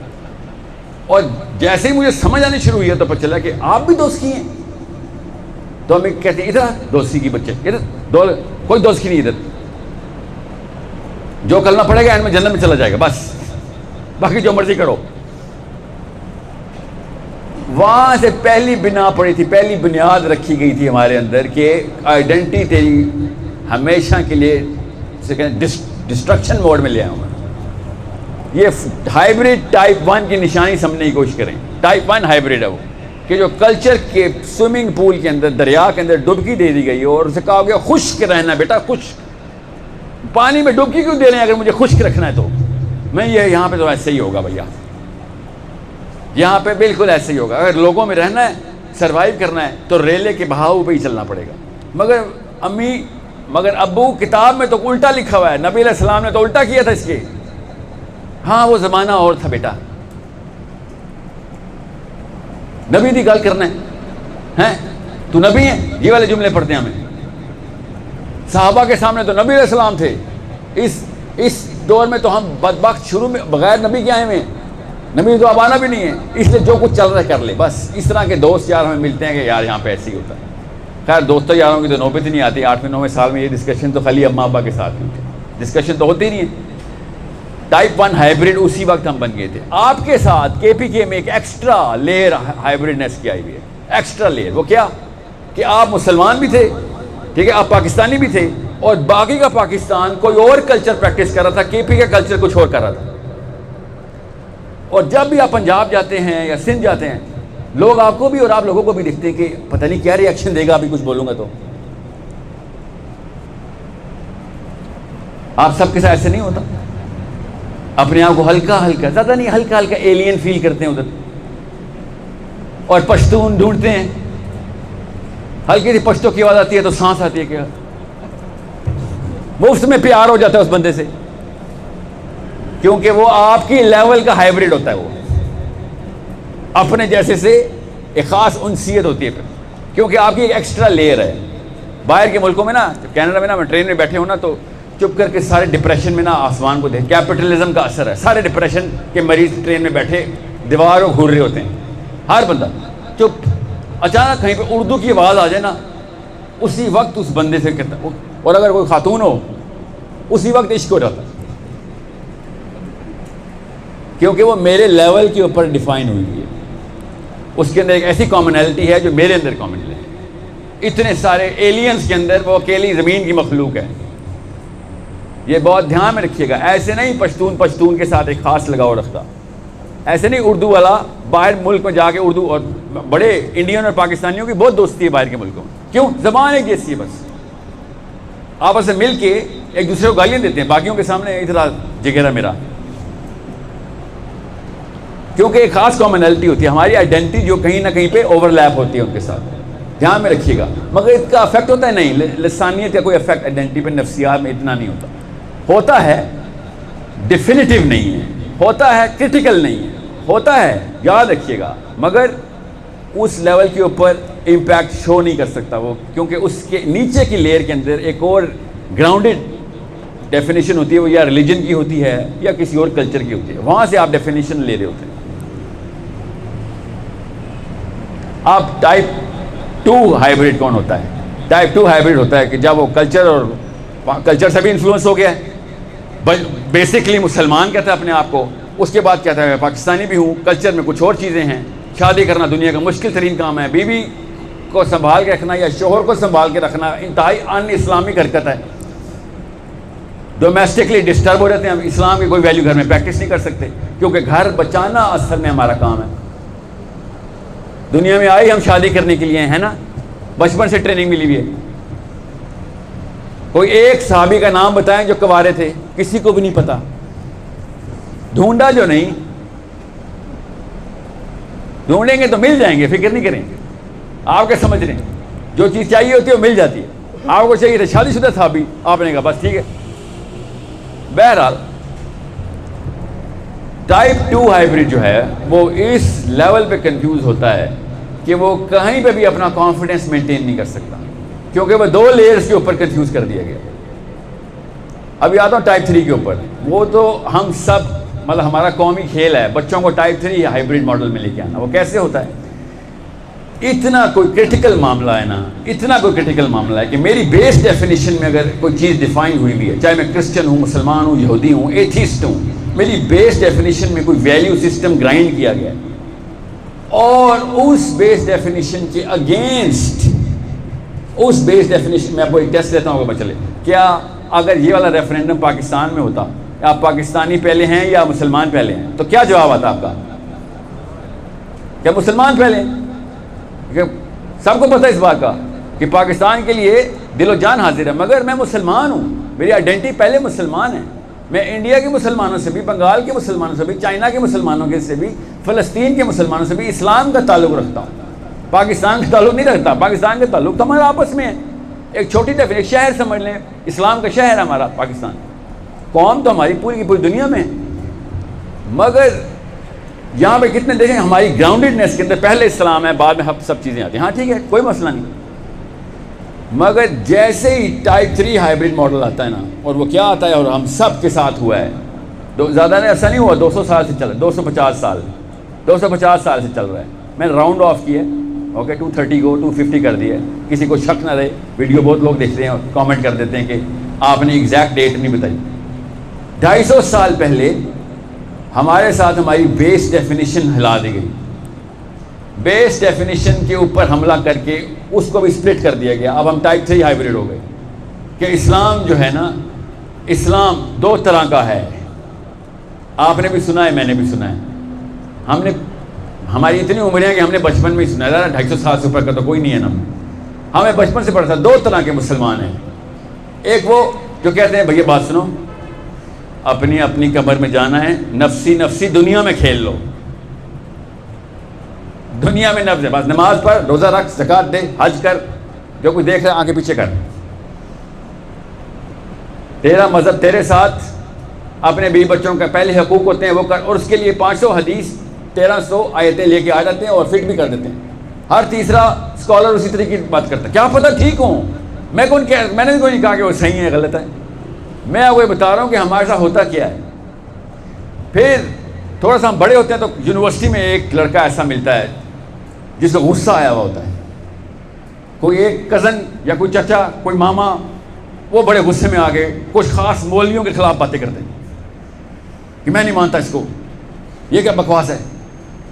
اور جیسے ہی مجھے سمجھ آنی شروع ہوئی ہے تو پتہ چلا کہ آپ بھی دوزخی ہیں. تو ہمیں کہتے ہیں ادھر دوزخی کی بچے, ادھر کوئی دوزخی نہیں, ادھر جو کلمہ پڑے گا اینڈ میں جنت میں چلا جائے گا, بس باقی جو مرضی کرو. وہاں سے پہلی بنا پڑی تھی, پہلی بنیاد رکھی گئی تھی ہمارے اندر کہ آئیڈینٹی تیری ہمیشہ کے لیے ڈسٹرکشن موڈ میں لے آؤں گا. یہ ہائبرڈ ٹائپ 1 کی نشانی سمجھنے کی کوشش کریں. ٹائپ 1 ہائبرڈ ہے وہ کہ جو کلچر کے سوئمنگ پول کے اندر, دریا کے اندر ڈبکی دے دی گئی اور اسے کہا گیا خشک رہنا بیٹا, خشک پانی میں ڈبکی کیوں دے رہے ہیں, اگر مجھے خشک رکھنا ہے تو میں یہ یہاں پہ تو ایسے ہی ہوگا بھیا, یہاں پہ بالکل ایسے ہی ہوگا. اگر لوگوں میں رہنا ہے, سروائیو کرنا ہے تو ریلے کے بہاؤ پہ ہی چلنا پڑے گا. مگر ابو کتاب میں تو الٹا لکھا ہوا ہے, نبی علیہ السلام نے تو الٹا کیا تھا اس کے. ہاں وہ زمانہ اور تھا بیٹا, نبی دی گل کرنا ہے, تو نبی ہے, یہ والے جملے پڑھتے ہیں ہمیں. صحابہ کے سامنے تو نبی علیہ السلام تھے, اس دور میں تو ہم بدبخت شروع میں بغیر نبی کے آئے ہوئے ہیں, نبی تو اب آنا بھی نہیں ہے, اس لیے جو کچھ چل رہا ہے کر لے بس. اس طرح کے دوست یار ہمیں ملتے ہیں کہ یار یہاں پہ ایسے ہی ہوتا ہے. خیر دوستوں یاروں کی تو نوبت ہی نہیں آتی. 8ویں 9ویں سال میں یہ ڈسکشن تو خالی اماں ابا کے ساتھ ہوئی تھی, ڈسکشن تو ہوتی نہیں ہے. ٹائپ 1 ہائبرڈ اسی وقت ہم بن گئے تھے. آپ کے ساتھ کے پی کے میں ایک ایکسٹرا لیئر ہائبرڈنیس کی آئی ہوئی ہے, ایکسٹرا لیئر. وہ کیا کہ آپ مسلمان بھی تھے, ٹھیک ہے, آپ پاکستانی بھی تھے, اور باقی کا پاکستان کوئی اور کلچر پریکٹس کر رہا تھا, کے پی کا کلچر کچھ اور کر رہا تھا. اور جب بھی آپ پنجاب جاتے ہیں یا سندھ جاتے ہیں, لوگ آپ کو بھی اور آپ لوگوں کو بھی دیکھتے ہیں کہ پتہ نہیں کیا ری ایکشن دے گا ابھی کچھ بولوں گا تو. آپ سب کے ساتھ ایسے نہیں ہوتا, اپنے آپ کو ہلکا ہلکا, زیادہ نہیں, ہلکا ہلکا ایلین فیل کرتے ہیں ادھر, اور پشتون ڈھونڈتے ہیں. ہلکی سی پشتو کی آواز آتی ہے تو سانس آتی ہے, کیا مفت میں پیار ہو جاتا ہے اس بندے سے, کیونکہ وہ آپ کی لیول کا ہائبرڈ ہوتا ہے. وہ اپنے جیسے سے ایک خاص انسیت ہوتی ہے پھر, کیونکہ آپ کی ایک ایکسٹرا لیئر ہے. باہر کے ملکوں میں نا, کینیڈا میں نا, میں ٹرین میں بیٹھے ہوں نا تو چپ کر کے سارے ڈپریشن میں نا آسمان کو دیکھ, کیپٹلزم کا اثر ہے, سارے ڈپریشن کے مریض ٹرین میں بیٹھے دیواروں گھور رہے ہوتے ہیں, ہر بندہ چپ. اچانک کہیں پہ اردو کی آواز آ جائے نا, اسی وقت اس بندے سے کہتا, اور اگر کوئی خاتون ہو اسی وقت عشق ہو جاتا, کیونکہ وہ میرے لیول کے اوپر ڈیفائن ہوئی ہے. اس کے اندر ایک ایسی کامنالٹی ہے جو میرے اندر کامن ہے. اتنے سارے ایلینز کے اندر وہ اکیلی زمین کی مخلوق ہے. یہ بہت دھیان میں رکھیے گا. ایسے نہیں پشتون کے ساتھ ایک خاص لگاؤ رکھتا, ایسے نہیں اردو والا باہر ملک میں جا کے اردو, اور بڑے انڈین اور پاکستانیوں کی بہت دوستی ہے باہر کے ملکوں میں. کیوں؟ زبان ایک جیسی ہے, بس آپس میں مل کے ایک دوسرے کو گالیاں دیتے ہیں, باقیوں کے سامنے ادھر جگہ میرا, کیونکہ ایک خاص کامنالٹی ہوتی ہے. ہماری آئیڈینٹی جو کہیں نہ کہیں پہ اوور لیپ ہوتی ہے ان کے ساتھ, دھیان میں رکھیے گا. مگر اس کا افیکٹ ہوتا ہے نہیں, لسانیت کا کوئی افیکٹ آئیڈینٹی پہ نفسیات میں اتنا نہیں ہوتا. ہوتا ہے, ڈیفینیٹیو نہیں ہے, ہوتا ہے، کرٹیکل نہیں ہے، ہوتا ہے، یاد رکھیے گا، مگر اس لیول کے اوپر امپیکٹ شو نہیں کر سکتا وہ، کیونکہ اس کے نیچے کی لیئر کے اندر ایک اور گراؤنڈڈ ڈیفینیشن ہوتی ہے، وہ یا ریلیجن کی ہوتی ہے یا کسی اور کلچر کی ہوتی ہے، وہاں سے آپ ڈیفینیشن لے رہے ہوتے ہیں. اب ٹائپ 2 ہائبرڈ کون ہوتا ہے؟ ٹائپ 2 ہائبرڈ ہوتا ہے کہ جب وہ کلچر سے بھی انفلوئنس ہو گیا ہے، بیسکلی مسلمان کہتا ہے اپنے آپ کو، اس کے بعد کہتا ہے میں پاکستانی بھی ہوں، کلچر میں کچھ اور چیزیں ہیں، شادی کرنا دنیا کا مشکل ترین کام ہے، بیوی کو سنبھال کے رکھنا یا شوہر کو سنبھال کے رکھنا انتہائی ان اسلامک حرکت ہے، ڈومیسٹکلی ڈسٹرب ہو جاتے ہیں، ہم اسلام کی کوئی ویلیو گھر میں پریکٹس نہیں کر سکتے، کیونکہ گھر بچانا اصل میں ہمارا کام ہے. دنیا میں آئی ہم شادی کرنے کے لیے ہیں نا، بچپن سے ٹریننگ ملی ہوئی ہے. کوئی ایک صحابی کا نام بتائیں جو کنوارے تھے، کسی کو بھی نہیں پتا، ڈھونڈا جو نہیں، ڈھونڈیں گے تو مل جائیں گے، فکر نہیں کریں گے. آپ کیا سمجھ رہے ہیں؟ جو چیز چاہیے ہوتی ہے وہ مل جاتی ہے. آپ کو چاہیے تھا شادی شدہ صحابی، آپ نے کہا بس ٹھیک ہے. بہرحال ٹائپ 2 ہائبرڈ جو ہے وہ اس لیول پہ کنفیوز ہوتا ہے کہ وہ کہیں پہ بھی اپنا کانفیڈنس مینٹین نہیں کر سکتا، کیونکہ وہ 2 لیئرز کے اوپر کنفیوز کر دیا گیا. ابھی آتا ہوں ٹائپ 3 کے اوپر. وہ تو ہم سب مطلب ہمارا قومی کھیل ہے بچوں کو ٹائپ 3 ہائبرڈ ماڈل میں لے کے آنا. وہ کیسے ہوتا ہے؟ اتنا کوئی کرٹیکل معاملہ ہے نا، اتنا کوئی کرٹیکل معاملہ ہے کہ میری بیس ڈیفینیشن میں اگر کوئی چیز ڈیفائن ہوئی بھی ہے، چاہے میں کرسچن ہوں، مسلمان ہوں، یہودی ہوں، ایتھیسٹ ہوں، میری بیس ڈیفینیشن میں کوئی ویلیو سسٹم گرائنڈ کیا گیا ہے، اور اس بیس ڈیفینیشن کے اگینسٹ، اس بیس ڈیفینیشن میں آپ کو ایک ٹیسٹ لیتا ہوں، چلے کیا اگر یہ والا ریفرینڈم پاکستان میں ہوتا، آپ پاکستانی پہلے ہیں یا مسلمان پہلے ہیں، تو کیا جواب آتا آپ کا؟ کیا مسلمان پہلے ہیں؟ سب کو پتہ اس بات کا کہ پاکستان کے لیے دل و جان حاضر ہے، مگر میں مسلمان ہوں، میری آئیڈینٹی پہلے مسلمان ہے. میں انڈیا کے مسلمانوں سے بھی، بنگال کے مسلمانوں سے بھی، چائنا کے مسلمانوں کے سے بھی، فلسطین کے مسلمانوں سے بھی اسلام کا تعلق رکھتا ہوں، پاکستان کا تعلق نہیں رکھتا. پاکستان کا تعلق تو ہمارا آپس میں ہے. ایک چھوٹی ایک شہر سمجھ لیں، اسلام کا شہر ہے ہمارا پاکستان. قوم تو ہماری پوری کی پوری دنیا میں ہے، مگر یہاں پہ کتنے دیکھیں ہماری گراؤنڈڈنیس کے اندر پہلے اسلام ہے، بعد میں سب چیزیں آتی ہیں. ہاں ٹھیک ہے، کوئی مسئلہ نہیں، مگر جیسے ہی ٹائپ 3 ہائبرڈ ماڈل آتا ہے نا، اور وہ کیا آتا ہے، اور ہم سب کے ساتھ ہوا ہے، زیادہ نہیں ایسا نہیں ہوا، 200 سال سے چل رہا ہے، 250 سال سے چل رہا ہے. میں نے راؤنڈ آف کیا، اوکے 230 کو 250 کر دیا. کسی کو شک نہ رہے، ویڈیو بہت لوگ دیکھتے ہیں اور کامنٹ کر دیتے ہیں کہ آپ نے ایگزیکٹ ڈیٹ نہیں بتائی. 250 سال پہلے ہمارے ساتھ ہماری بیس ڈیفینیشن ہلا دی گئی، بیس ڈیفینیشن کے اوپر حملہ کر کے اس کو بھی سپلٹ کر دیا گیا. اب ہم ٹائپ 3 ہائبرڈ ہو گئے کہ اسلام جو ہے نا، اسلام 2 طرح کا ہے. آپ نے بھی سنا ہے، میں نے بھی سنا ہے. ہم نے، ہماری اتنی عمریں ہیں کہ ہم نے بچپن میں ہی سنا ہے. 250 سال سے اوپر کا تو کوئی نہیں ہے نا، ہمیں بچپن سے پڑھا تھا. 2 طرح کے مسلمان ہیں. ایک وہ جو کہتے ہیں بھیا بات سنو، اپنی اپنی قبر میں جانا ہے، نفسی نفسی دنیا میں کھیل لو، دنیا میں نفس ہے، بس نماز پڑھ، روزہ رکھ، زکوٰۃ دے، حج کر، جو کچھ دیکھ رہے آگے پیچھے کر، تیرا مذہب تیرے ساتھ، اپنے بیوی بچوں کا پہلے حقوق ہوتے ہیں وہ کر. اور اس کے لیے 500 حدیث 1300 آیتیں لے کے آ جاتے ہیں اور فٹ بھی کر دیتے ہیں. ہر تیسرا اسکالر اسی طریقے کی بات کرتا ہے. کیا پتہ ٹھیک ہوں، میں نے کوئی نہیں کہا کہ وہ صحیح ہے غلط ہے، میں آپ کو یہ بتا رہا ہوں کہ ہمارے ساتھ ہوتا کیا ہے. پھر تھوڑا سا ہم بڑے ہوتے ہیں تو یونیورسٹی میں ایک لڑکا ایسا ملتا ہے جس کو غصہ آیا ہوا ہوتا ہے، کوئی ایک کزن یا کوئی چچا، کوئی ماما، وہ بڑے غصے میں آ گئے، کچھ خاص مولویوں کے خلاف باتیں کرتے ہیں کہ میں نہیں مانتا اس کو، یہ کیا بکواس ہے.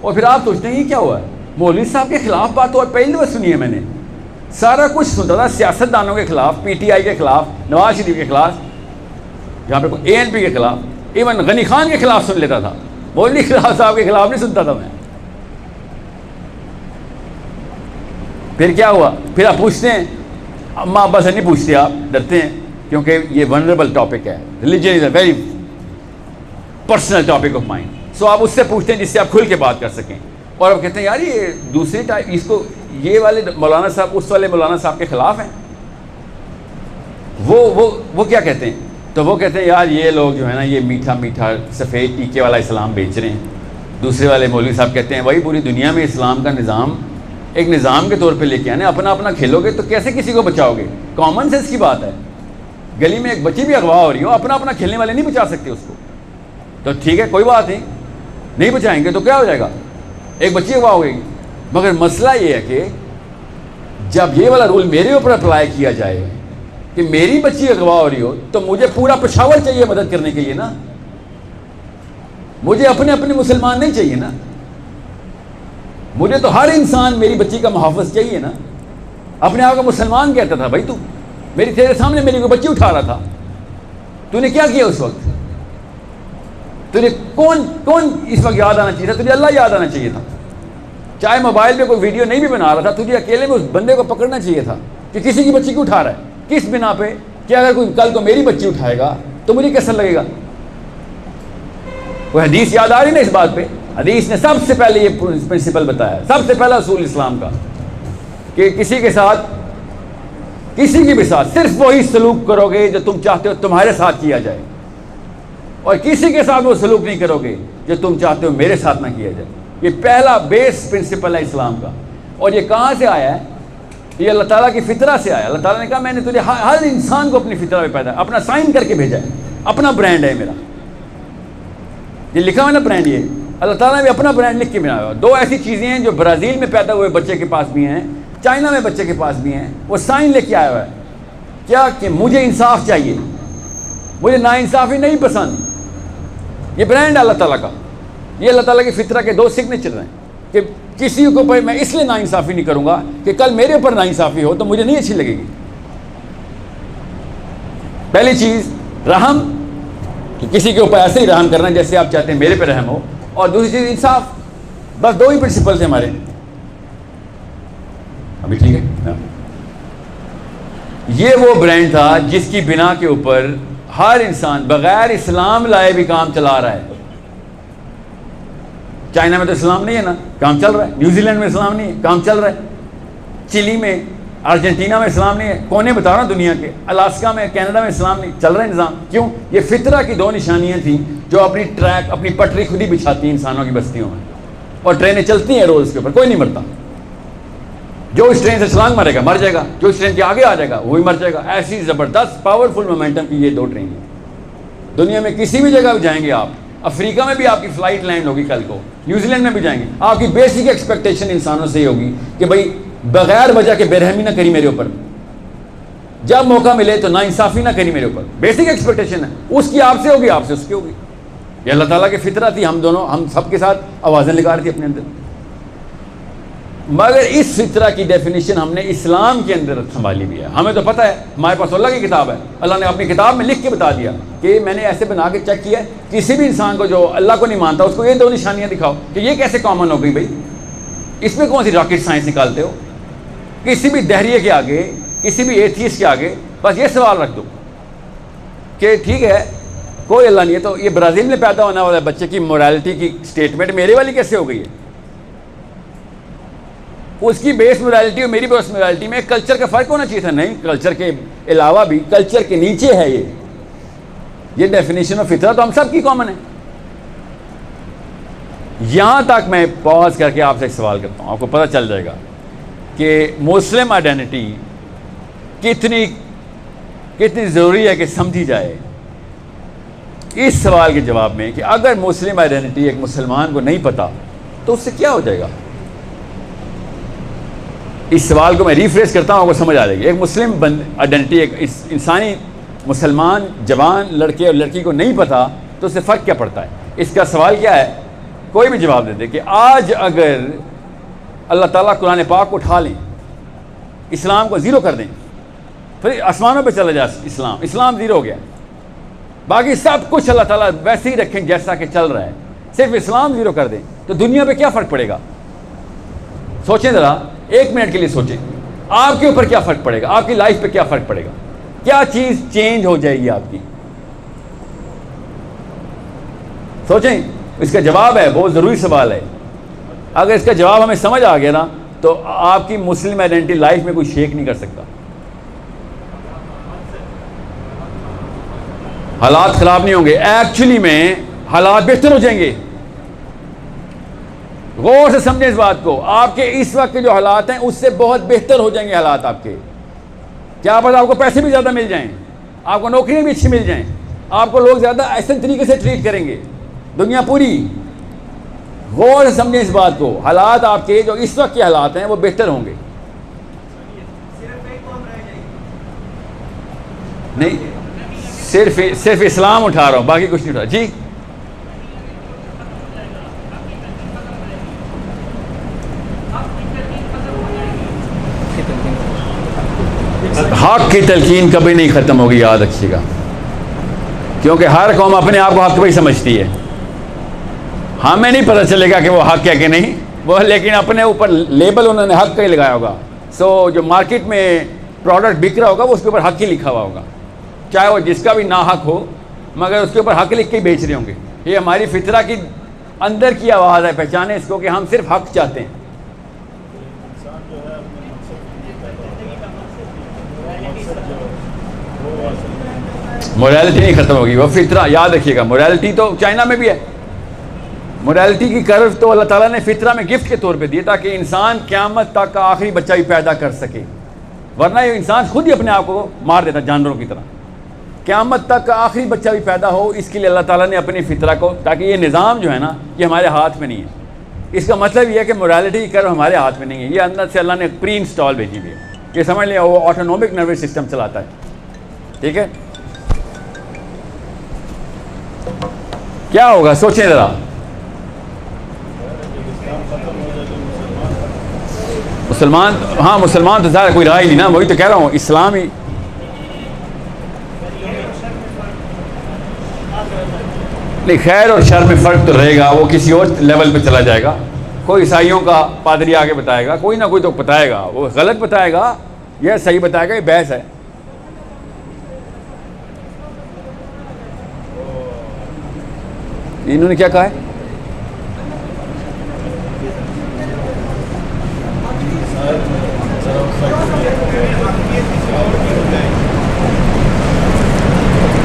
اور پھر آپ سوچتے ہیں یہ کیا ہوا ہے، مولوی صاحب کے خلاف بات ہو. پہلی دفعہ سنی ہے میں نے، سارا کچھ سنتا تھا سیاست دانوں کے خلاف، پی ٹی آئی کے خلاف، نواز شریف کے خلاف، یہاں پہ اے این پی کے خلاف، ایون غنی خان کے خلاف سن لیتا تھا. مولوی خلاف صاحب کے خلاف نہیں سنتا تھا میں. پھر کیا ہوا، پھر آپ پوچھتے ہیں، اماں ابا سے نہیں پوچھتے، آپ ڈرتے ہیں کیونکہ یہ ونربل ٹاپک ہے. Religion is a very personal topic of mind. So آپ اس سے پوچھتے ہیں جس سے آپ کھل کے بات کر سکیں. اور آپ کہتے ہیں یار یہ دوسری ٹائپ، اس کو یہ والے مولانا صاحب اس والے مولانا صاحب کے خلاف ہیں. وہ کیا کہتے ہیں تو وہ کہتے ہیں یار یہ لوگ جو ہے نا یہ میٹھا میٹھا سفید ٹیکے والا اسلام بیچ رہے ہیں. دوسرے والے مولوی صاحب کہتے ہیں وہی پوری دنیا میں اسلام کا نظام ایک نظام کے طور پہ لے کے آنے, اپنا اپنا کھیلو گے تو کیسے کسی کو بچاؤ گے؟ کامن سینس کی بات ہے. گلی میں ایک بچی بھی اغوا ہو رہی ہو, اپنا اپنا کھیلنے والے نہیں بچا سکتے اس کو, تو ٹھیک ہے کوئی بات نہیں بچائیں گے تو کیا ہو جائے گا, ایک بچی اغوا ہو گئی. مگر مسئلہ یہ ہے کہ جب یہ والا رول میرے اوپر اپلائی کیا جائے کہ میری بچی اغوا ہو رہی ہو تو مجھے پورا پشاور چاہیے مدد کرنے کے لیے نا, مجھے اپنے اپنے مسلمان نہیں چاہیے نا, مجھے تو ہر انسان میری بچی کا محافظ چاہیے نا. اپنے آپ کو مسلمان کہتا تھا بھائی, تو میری تیرے سامنے میری کوئی بچی اٹھا رہا تھا, تو نے کیا کیا اس وقت؟ تجھے کون اس وقت یاد آنا چاہیے تھا؟ تجھے اللہ یاد آنا چاہیے تھا. چاہے موبائل پہ کوئی ویڈیو نہیں بھی بنا رہا تھا, تجھے اکیلے میں اس بندے کو پکڑنا چاہیے تھا کہ کسی کی بچی کو اٹھا رہا ہے. کس بنا پہ کہ اگر کوئی کل کو میری بچی اٹھائے گا تو مجھے کیسا لگے گا؟ کوئی حدیث یاد آ رہی نا اس بات پہ؟ حدیث نے سب سے پہلے یہ پرنسپل بتایا, سب سے پہلا اصول اسلام کا, کہ کسی کے ساتھ کسی کے بھی ساتھ صرف وہی سلوک کرو گے جو تم چاہتے ہو تمہارے ساتھ کیا جائے, اور کسی کے ساتھ وہ سلوک نہیں کرو گے جو تم چاہتے ہو میرے ساتھ نہ کیا جائے. یہ پہلا بیس پرنسپل ہے اسلام کا. اور یہ کہاں سے آیا ہے؟ یہ اللہ تعالیٰ کی فطرہ سے آیا. اللہ تعالیٰ نے کہا میں نے تجھے ہر انسان کو اپنی فطرہ میں پیدا, اپنا سائن کر کے بھیجا ہے, اپنا برانڈ ہے میرا, یہ لکھا ہوا نا برانڈ, یہ اللہ تعالیٰ نے بھی اپنا برانڈ لکھ کے بنایا ہوا. دو ایسی چیزیں ہیں جو برازیل میں پیدا ہوئے بچے کے پاس بھی ہیں, چائنا میں بچے کے پاس بھی ہیں, وہ سائن لے کے آیا ہوا ہے. کیا کہ مجھے انصاف چاہیے, مجھے ناانصافی نہیں پسند. یہ برانڈ ہے اللہ تعالیٰ کا. یہ اللہ تعالیٰ کی فطرہ کے دو سگنیچر ہیں کہ کسی کو پر میں اس لیے ناانصافی نہیں کروں گا کہ کل میرے اوپر ناانصافی ہو تو مجھے نہیں اچھی لگے گی. پہلی چیز رحم, کہ کسی کے اوپر ایسے ہی رحم کرنا جیسے آپ چاہتے ہیں میرے پہ رحم ہو. اور دوسری چیز انصاف. بس دو ہی پرنسپل تھے ہمارے. ابھی ٹھیک ہے, یہ وہ برانڈ تھا جس کی بنا کے اوپر ہر انسان بغیر اسلام لائے بھی کام چلا رہا ہے. چائنا میں تو اسلام نہیں ہے نا, کام چل رہا ہے. نیوزی لینڈ میں اسلام نہیں ہے, کام چل رہا ہے. چلی میں, ارجنٹینا میں اسلام نہیں ہے, کونے بتا رہا ہوں دنیا کے, الاسکا میں, کینیڈا میں اسلام نہیں, چل رہا ہے نظام. کیوں؟ یہ فطرہ کی دو نشانیاں تھیں جو اپنی ٹریک, اپنی پٹری خود ہی بچھاتی ہیں انسانوں کی بستیوں میں, اور ٹرینیں چلتی ہیں روز کے اوپر, کوئی نہیں مرتا. جو اس ٹرین سے چھلانگ مارے گا مر جائے گا, جو اس ٹرین کے آگے آ جائے گا وہ بھی مر جائے گا. ایسی زبردست پاورفل مومنٹم کی یہ دو ٹرین ہیں. دنیا میں کسی بھی جگہ بھی جائیں گے آپ, افریقہ میں بھی آپ کی فلائٹ لینڈ ہوگی کل کو, نیوزی لینڈ میں بھی جائیں گے, آپ کی بیسک ایکسپیکٹیشن انسانوں سے یہ ہوگی کہ بھائی بغیر وجہ کے بے رحمی نہ کری میرے اوپر, جب موقع ملے تو ناانصافی نہ کری میرے اوپر. بیسک ایکسپیکٹیشن ہے, اس کی آپ سے ہوگی, آپ سے اس کی ہوگی. یہ اللہ تعالیٰ کی فطرہ تھی. ہم دونوں, ہم سب کے ساتھ آوازیں لگا رہی تھی اپنے اندر. مگر اس فطرہ کی ڈیفینیشن ہم نے اسلام کے اندر سنبھالی بھی ہے. ہمیں تو پتہ ہے, ہمارے پاس اللہ کی کتاب ہے, اللہ نے اپنی کتاب میں لکھ کے بتا دیا کہ میں نے ایسے بنا کے چیک کیا ہے, کسی بھی انسان کو جو اللہ کو نہیں مانتا اس کو یہ دو نشانیاں دکھاؤ کہ یہ کیسے کامن ہو گئی بھائی, اس میں کون سی راکٹ سائنس نکالتے ہو. کسی بھی دہریے کے آگے, کسی بھی ایتھیسٹ کے آگے بس یہ سوال رکھ دو کہ ٹھیک ہے کوئی اللہ نہیں ہے, تو یہ برازیل میں پیدا ہونے والا بچے کی مورالٹی کی اسٹیٹمنٹ میرے والی کیسے ہو گئی ہے؟ اس کی بیس مورالٹی اور میری بیس مورالٹی میں کلچر کا فرق ہونا چاہیے تھا. نہیں, کلچر کے علاوہ بھی کلچر کے نیچے ہے یہ ڈیفینیشن آف فطرہ تو ہم سب کی کامن ہے. یہاں تک میں پاز کر کے آپ سے ایک سوال کرتا ہوں, آپ کو پتہ چل جائے گا کہ مسلم آئیڈینٹی کتنی ضروری ہے کہ سمجھی جائے. اس سوال کے جواب میں کہ اگر مسلم آئیڈینٹی ایک مسلمان کو نہیں پتہ تو اس سے کیا ہو جائے گا. اس سوال کو میں ریفریش کرتا ہوں, آپ کو سمجھ آ جائے گی. ایک مسلم آئیڈینٹی, ایک انسانی مسلمان جوان لڑکے اور لڑکی کو نہیں پتہ تو اس سے فرق کیا پڑتا ہے. اس کا سوال کیا ہے, کوئی بھی جواب دے دے کہ آج اگر اللہ تعالیٰ قرآن پاک کو اٹھا لیں, اسلام کو زیرو کر دیں, پھر آسمانوں پہ چلا جائے اسلام زیرو ہو گیا, باقی سب کچھ اللہ تعالیٰ ویسے ہی رکھیں جیسا کہ چل رہا ہے, صرف اسلام زیرو کر دیں, تو دنیا پہ کیا فرق پڑے گا؟ سوچیں ذرا, ایک منٹ کے لیے سوچیں, آپ کے اوپر کیا فرق پڑے گا, آپ کی لائف پہ کیا فرق پڑے گا, کیا چیز چینج ہو جائے گی آپ کی؟ سوچیں. اس کا جواب ہے, بہت ضروری سوال ہے. اگر اس کا جواب ہمیں سمجھ آ گیا نا تو آپ کی مسلم آئیڈینٹی لائف میں کوئی شیک نہیں کر سکتا. حالات خراب نہیں ہوں گے، ایکچولی میں حالات بہتر ہو جائیں گے. غور سے سمجھیں اس بات کو. آپ کے اس وقت کے جو حالات ہیں اس سے بہت بہتر ہو جائیں گے حالات آپ کے. کیا پتہ آپ کو پیسے بھی زیادہ مل جائیں، آپ کو نوکریاں بھی اچھی مل جائیں، آپ کو لوگ زیادہ احسن طریقے سے ٹریٹ کریں گے، دنیا پوری. غور سے سمجھیں اس بات کو. حالات آپ کے جو اس وقت کے حالات ہیں وہ بہتر ہوں گے. نہیں صرف اسلام اٹھا رہا ہوں، باقی کچھ نہیں اٹھا. جی حق کی تلقین کبھی نہیں ختم ہوگی، یاد رکھیے گا، کیونکہ ہر قوم اپنے آپ کو حق پہ ہی سمجھتی ہے. ہمیں نہیں پتہ چلے گا کہ وہ حق ہے کہ نہیں وہ، لیکن اپنے اوپر لیبل انہوں نے حق کا ہی لگایا ہوگا. سو جو مارکیٹ میں پروڈکٹ بک رہا ہوگا وہ اس کے اوپر حق ہی لکھا ہوا ہوگا، چاہے وہ جس کا بھی ناحق ہو، مگر اس کے اوپر حق لکھ کے ہی بیچ رہے ہوں گے. یہ ہماری فطرہ کی اندر کی آواز ہے، پہچانے اس کو کہ ہم صرف حق چاہتے ہیں. موریلٹی نہیں ختم ہوگی، وہ فطرہ یاد رکھیے گا. موریلٹی تو چائنا میں بھی ہے. موریلٹی کی کرو تو اللہ تعالیٰ نے فطرہ میں گفٹ کے طور پہ دی تاکہ انسان قیامت تک کا آخری بچہ بھی پیدا کر سکے، ورنہ یہ انسان خود ہی اپنے آپ کو مار دیتا جانوروں کی طرح. قیامت تک کا آخری بچہ بھی پیدا ہو، اس کے لیے اللہ تعالیٰ نے اپنی فطرہ کو، تاکہ یہ نظام جو ہے نا یہ ہمارے ہاتھ میں نہیں ہے. اس کا مطلب یہ ہے کہ موریلٹی کی کرو ہمارے ہاتھ میں نہیں ہے، یہ اندر سے اللہ نے پری انسٹال بھیجی ہوئی ہے. یہ سمجھ لیں وہ آٹونومک نروس سسٹم چلاتا ہے. ٹھیک ہے، کیا ہوگا سوچیں ذرا. مسلمان، ہاں مسلمان تو ظاہر کوئی رائے نہیں نا، وہی تو کہہ رہا ہوں اسلام ہی. نہیں، خیر اور شر میں فرق تو رہے گا، وہ کسی اور لیول پہ چلا جائے گا. کوئی عیسائیوں کا پادری آگے بتائے گا، کوئی نہ کوئی تو بتائے گا، وہ غلط بتائے گا یا صحیح بتائے گا، یہ بحث ہے. انہوں نے کیا کہا ہے؟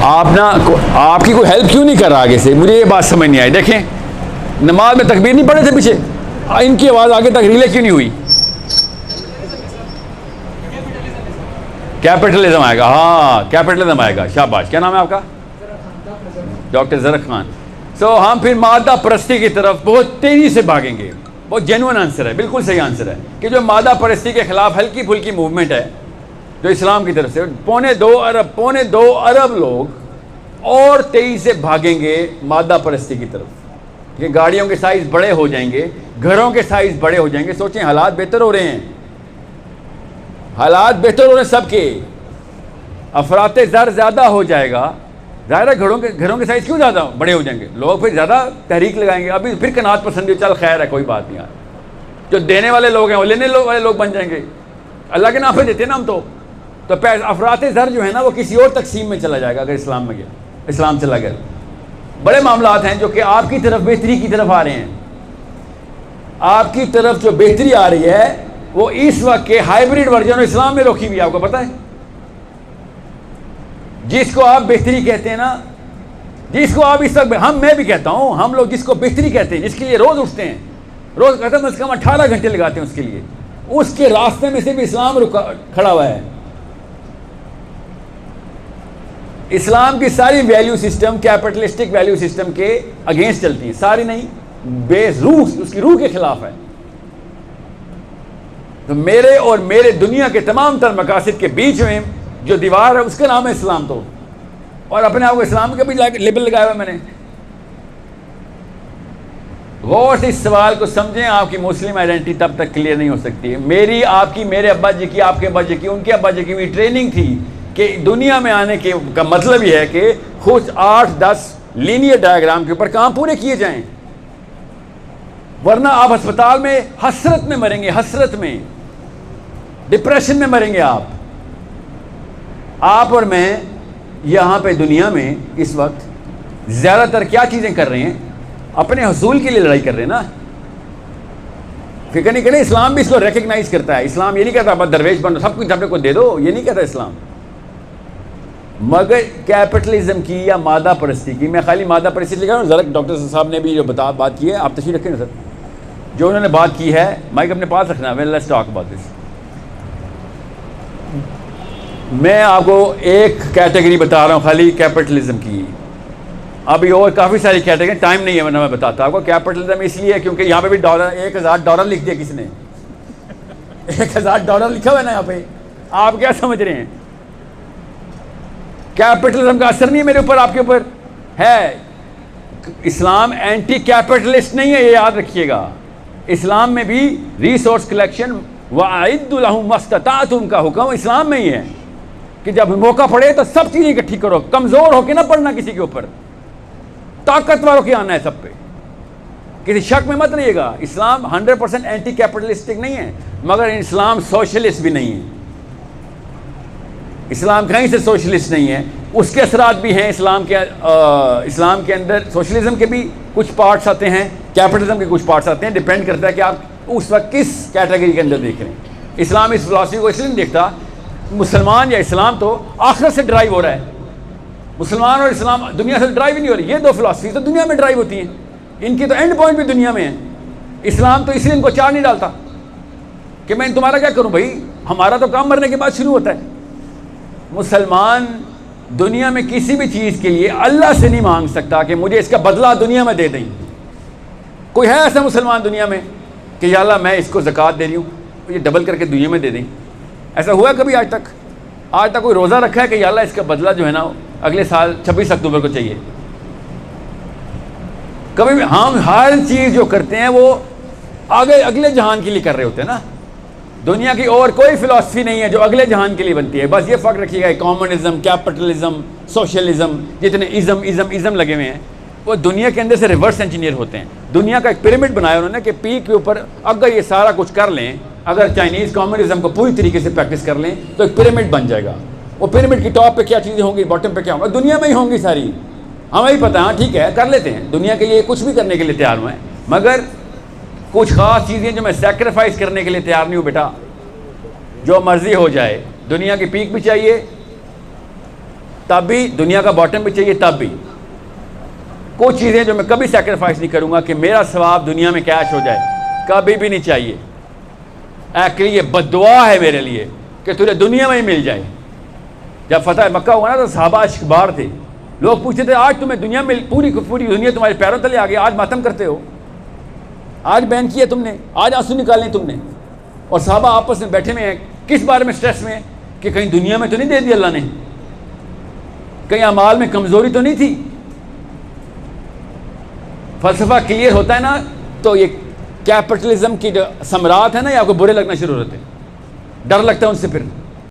آپ کی کوئی ہیلپ کیوں نہیں کر رہا آگے سے؟ مجھے یہ بات سمجھ نہیں آئی. دیکھیں نماز میں تکبیر نہیں پڑھے تھے پیچھے، ان کی آواز آگے تک ریلے کیوں نہیں ہوئی؟ کیپٹلزم آئے گا، ہاں کیپٹلزم آئے گا. شاباش. کیا نام ہے آپ کا؟ ڈاکٹر زرق خان. سو ہم پھر مادہ پرستی کی طرف بہت تیزی سے بھاگیں گے. بہت جینوئن آنسر ہے، بالکل صحیح آنسر ہے کہ جو مادہ پرستی کے خلاف ہلکی پھلکی موومنٹ ہے جو اسلام کی طرف سے 2.25 ارب لوگ اور تیزی سے بھاگیں گے مادہ پرستی کی طرف. کہ گاڑیوں کے سائز بڑے ہو جائیں گے، گھروں کے سائز بڑے ہو جائیں گے. سوچیں حالات بہتر ہو رہے ہیں، حالات بہتر ہو رہے ہیں سب کے. افراط زر زیادہ ہو جائے گا، ظاہر ہے گھروں کے سائز کیوں زیادہ بڑے ہو جائیں گے؟ لوگ پھر زیادہ تحریک لگائیں گے. ابھی پھر قناعت پسندی، چل خیر ہے کوئی بات نہیں. جو دینے والے لوگ ہیں وہ لینے والے لوگ بن جائیں گے. اللہ کے نام پہ دیتے ہیں نا ہم تو افراط زر جو ہے نا وہ کسی اور تقسیم میں چلا جائے گا اگر اسلام میں گیا، اسلام چلا گیا. بڑے معاملات ہیں جو کہ آپ کی طرف بہتری کی طرف آ رہے ہیں. آپ کی طرف جو بہتری آ رہی ہے وہ اس وقت کے ہائیبریڈ ورژن اسلام میں روکی ہوئی ہے. آپ کو پتہ ہے جس کو آپ بہتری کہتے ہیں نا، جس کو آپ اس وقت، میں بھی کہتا ہوں، ہم لوگ جس کو بہتری کہتے ہیں، جس کے لیے روز اٹھتے ہیں، روز کم از کم 18 گھنٹے لگاتے ہیں اس کے لیے، اس کے راستے میں صرف اسلام کھڑا ہوا ہے. اسلام کی ساری value system capitalistic value system کے اگینسٹ چلتی ہیں، ساری نہیں، روح اس کی روح کے خلاف ہے. تو میرے اور میرے دنیا کے تمام تر مقاصد کے بیچ میں جو دیوار ہے اس کا نام ہے اسلام. تو اور اپنے آپ کو اسلام کا بھی لیبل لگایا ہوا ہے میں نے. غور سے اس سوال کو سمجھیں. آپ کی مسلم آئیڈینٹی تب تک کلیئر نہیں ہو سکتی ہے. میری، آپ کی، میرے ابا جی کی، آپ کے ابا جی کی، ان کے ابا جی کی بھی ٹریننگ تھی کہ دنیا میں آنے کا مطلب یہ ہے کہ خود 8-10 لینئر ڈائیگرام کے اوپر کام پورے کیے جائیں، ورنہ آپ ہسپتال میں حسرت میں مریں گے، حسرت میں، ڈپریشن میں مریں گے. آپ اور میں یہاں پہ دنیا میں اس وقت زیادہ تر کیا چیزیں کر رہے ہیں؟ اپنے حصول کے لیے لڑائی کر رہے ہیں نا. فکر نہیں کریں، اسلام بھی اس کو ریکگنائز کرتا ہے. اسلام یہ نہیں کہتا بس درویش بنو، سب کچھ اپنے کو دے دو، یہ نہیں کہتا اسلام. مگر کیپٹلزم کی یا مادہ پرستی کی، میں خالی مادہ پرستی لکھا ہوں، ذرا ڈاکٹر صاحب نے بھی جو بات کی ہے، آپ تشریح رکھیں نا سر، جو انہوں نے بات کی ہے مائک اپنے پاس رکھنا ہے. Let's talk about this. میں آپ کو ایک کیٹیگری بتا رہا ہوں خالی کیپٹلزم کی، ابھی اور کافی ساری کیٹیگری، ٹائم نہیں ہے ورنہ میں بتاتا آپ کو. کیپٹلزم اس لیے کیونکہ یہاں پہ بھی $1000 لکھ دیا کس نے، $1000 لکھا ہوا ہے نا یہاں پہ. آپ کیا سمجھ رہے ہیں؟ کیپٹلزم کا اثر نہیں ہے میرے اوپر، آپ کے اوپر ہے. اسلام اینٹی کیپٹلسٹ نہیں ہے، یہ یاد رکھیے گا. اسلام میں بھی ریسورس کلیکشن وَأَعِدُّ لَهُم مَا اسْتَطَعْتُم کا حکم اسلام میں ہی ہے کہ جب موقع پڑے تو سب چیزیں اکٹھی کرو، کمزور ہو کے نہ پڑنا کسی کے اوپر، طاقتور ہو کے آنا ہے سب پہ. کسی شک میں مت رہیے گا. اسلام 100% اینٹی کیپٹلسٹک نہیں ہے، مگر اسلام سوشلسٹ بھی نہیں ہے. اسلام کہیں سے سوشلسٹ نہیں ہے، اس کے اثرات بھی ہیں اسلام کے اندر. سوشلزم کے بھی کچھ پارٹس آتے ہیں، کیپٹلزم کے کچھ پارٹس آتے ہیں، ڈیپینڈ کرتا ہے کہ آپ اس وقت کس کیٹیگری کے اندر دیکھ رہے ہیں. اسلام اس فلاسفی کو اس لیے نہیں دیکھتا، مسلمان یا اسلام تو آخرت سے ڈرائیو ہو رہا ہے. مسلمان اور اسلام دنیا سے ڈرائیو نہیں ہو رہی. یہ دو فلاسفی تو دنیا میں ڈرائیو ہوتی ہیں، ان کی تو اینڈ پوائنٹ بھی دنیا میں ہے. اسلام تو اس لیے ان کو چار نہیں ڈالتا کہ میں تمہارا کیا کروں بھائی، ہمارا تو کام مرنے کے بعد شروع ہوتا ہے. مسلمان دنیا میں کسی بھی چیز کے لیے اللہ سے نہیں مانگ سکتا کہ مجھے اس کا بدلہ دنیا میں دے دیں. کوئی ہے ایسا مسلمان دنیا میں کہ یا اللہ میں اس کو زکوٰۃ دے رہی ہوں، یہ ڈبل کر کے دنیا میں دے دیں؟ ایسا ہوا کبھی آج تک کوئی روزہ رکھا ہے کہ یا اللہ اس کا بدلہ جو ہے نا اگلے سال 26 اکتوبر کو چاہیے؟ کبھی بھی ہم ہر چیز جو کرتے ہیں وہ اگلے جہان کے لیے کر رہے ہوتے ہیں نا. دنیا کی اور کوئی فلاسفی نہیں ہے جو اگلے جہان کے لیے بنتی ہے. بس یہ فرق رکھیے گا، کامنزم، کیپٹلزم، سوشلزم، جتنے ازم لگے ہوئے ہیں وہ دنیا کے اندر سے ریورس انجینئر ہوتے ہیں. دنیا کا ایک پیرامڈ بنایا انہوں نے کہ پیک کے اوپر اگر یہ سارا کچھ کر لیں، اگر چائنیز کامنزم کو پوری طریقے سے پریکٹس کر لیں تو ایک پیرامڈ بن جائے گا. وہ پیرامڈ کی ٹاپ پہ کیا چیزیں ہوں گی، باٹم پہ کیا ہوگا، دنیا میں ہی ہوں گی ساری. ہمیں ہی پتہ، ہاں ٹھیک ہے کر لیتے ہیں، دنیا کے لیے کچھ بھی کرنے کے لیے تیار ہوئے ہیں، مگر کچھ خاص چیزیں جو میں سیکریفائس کرنے کے لیے تیار نہیں ہوں بیٹا. جو مرضی ہو جائے، دنیا کی پیک بھی چاہیے تب بھی، دنیا کا باٹم بھی چاہیے تب بھی. کچھ چیزیں جو میں کبھی سیکریفائس نہیں کروں گا کہ میرا ثواب دنیا میں کیش ہو جائے، کبھی بھی نہیں چاہیے. ایکچولی یہ بد دعا ہے میرے لیے کہ تجھے دنیا میں ہی مل جائے. جب فتح مکہ ہوا نا تو صحابہ اشکبار تھے، لوگ پوچھتے تھے آج تمہیں دنیا میں پوری دنیا تمہارے پیروں تلے آ گئی، آج ماتم کرتے ہو، آج بین کیا تم نے، آج آنسو نکالیں تم نے. اور صحابہ آپس میں بیٹھے ہوئے ہیں، کس بارے میں سٹریس میں کہ کہیں دنیا میں تو نہیں دے دی اللہ نے، کہیں اعمال میں کمزوری تو نہیں تھی. فلسفہ کلیئر ہوتا ہے نا تو یہ کیپٹلزم کی جو ثمرات ہیں نا یہ آپ کو برے لگنا شروع ہوتے ہیں، ڈر لگتا ہے ان سے. پھر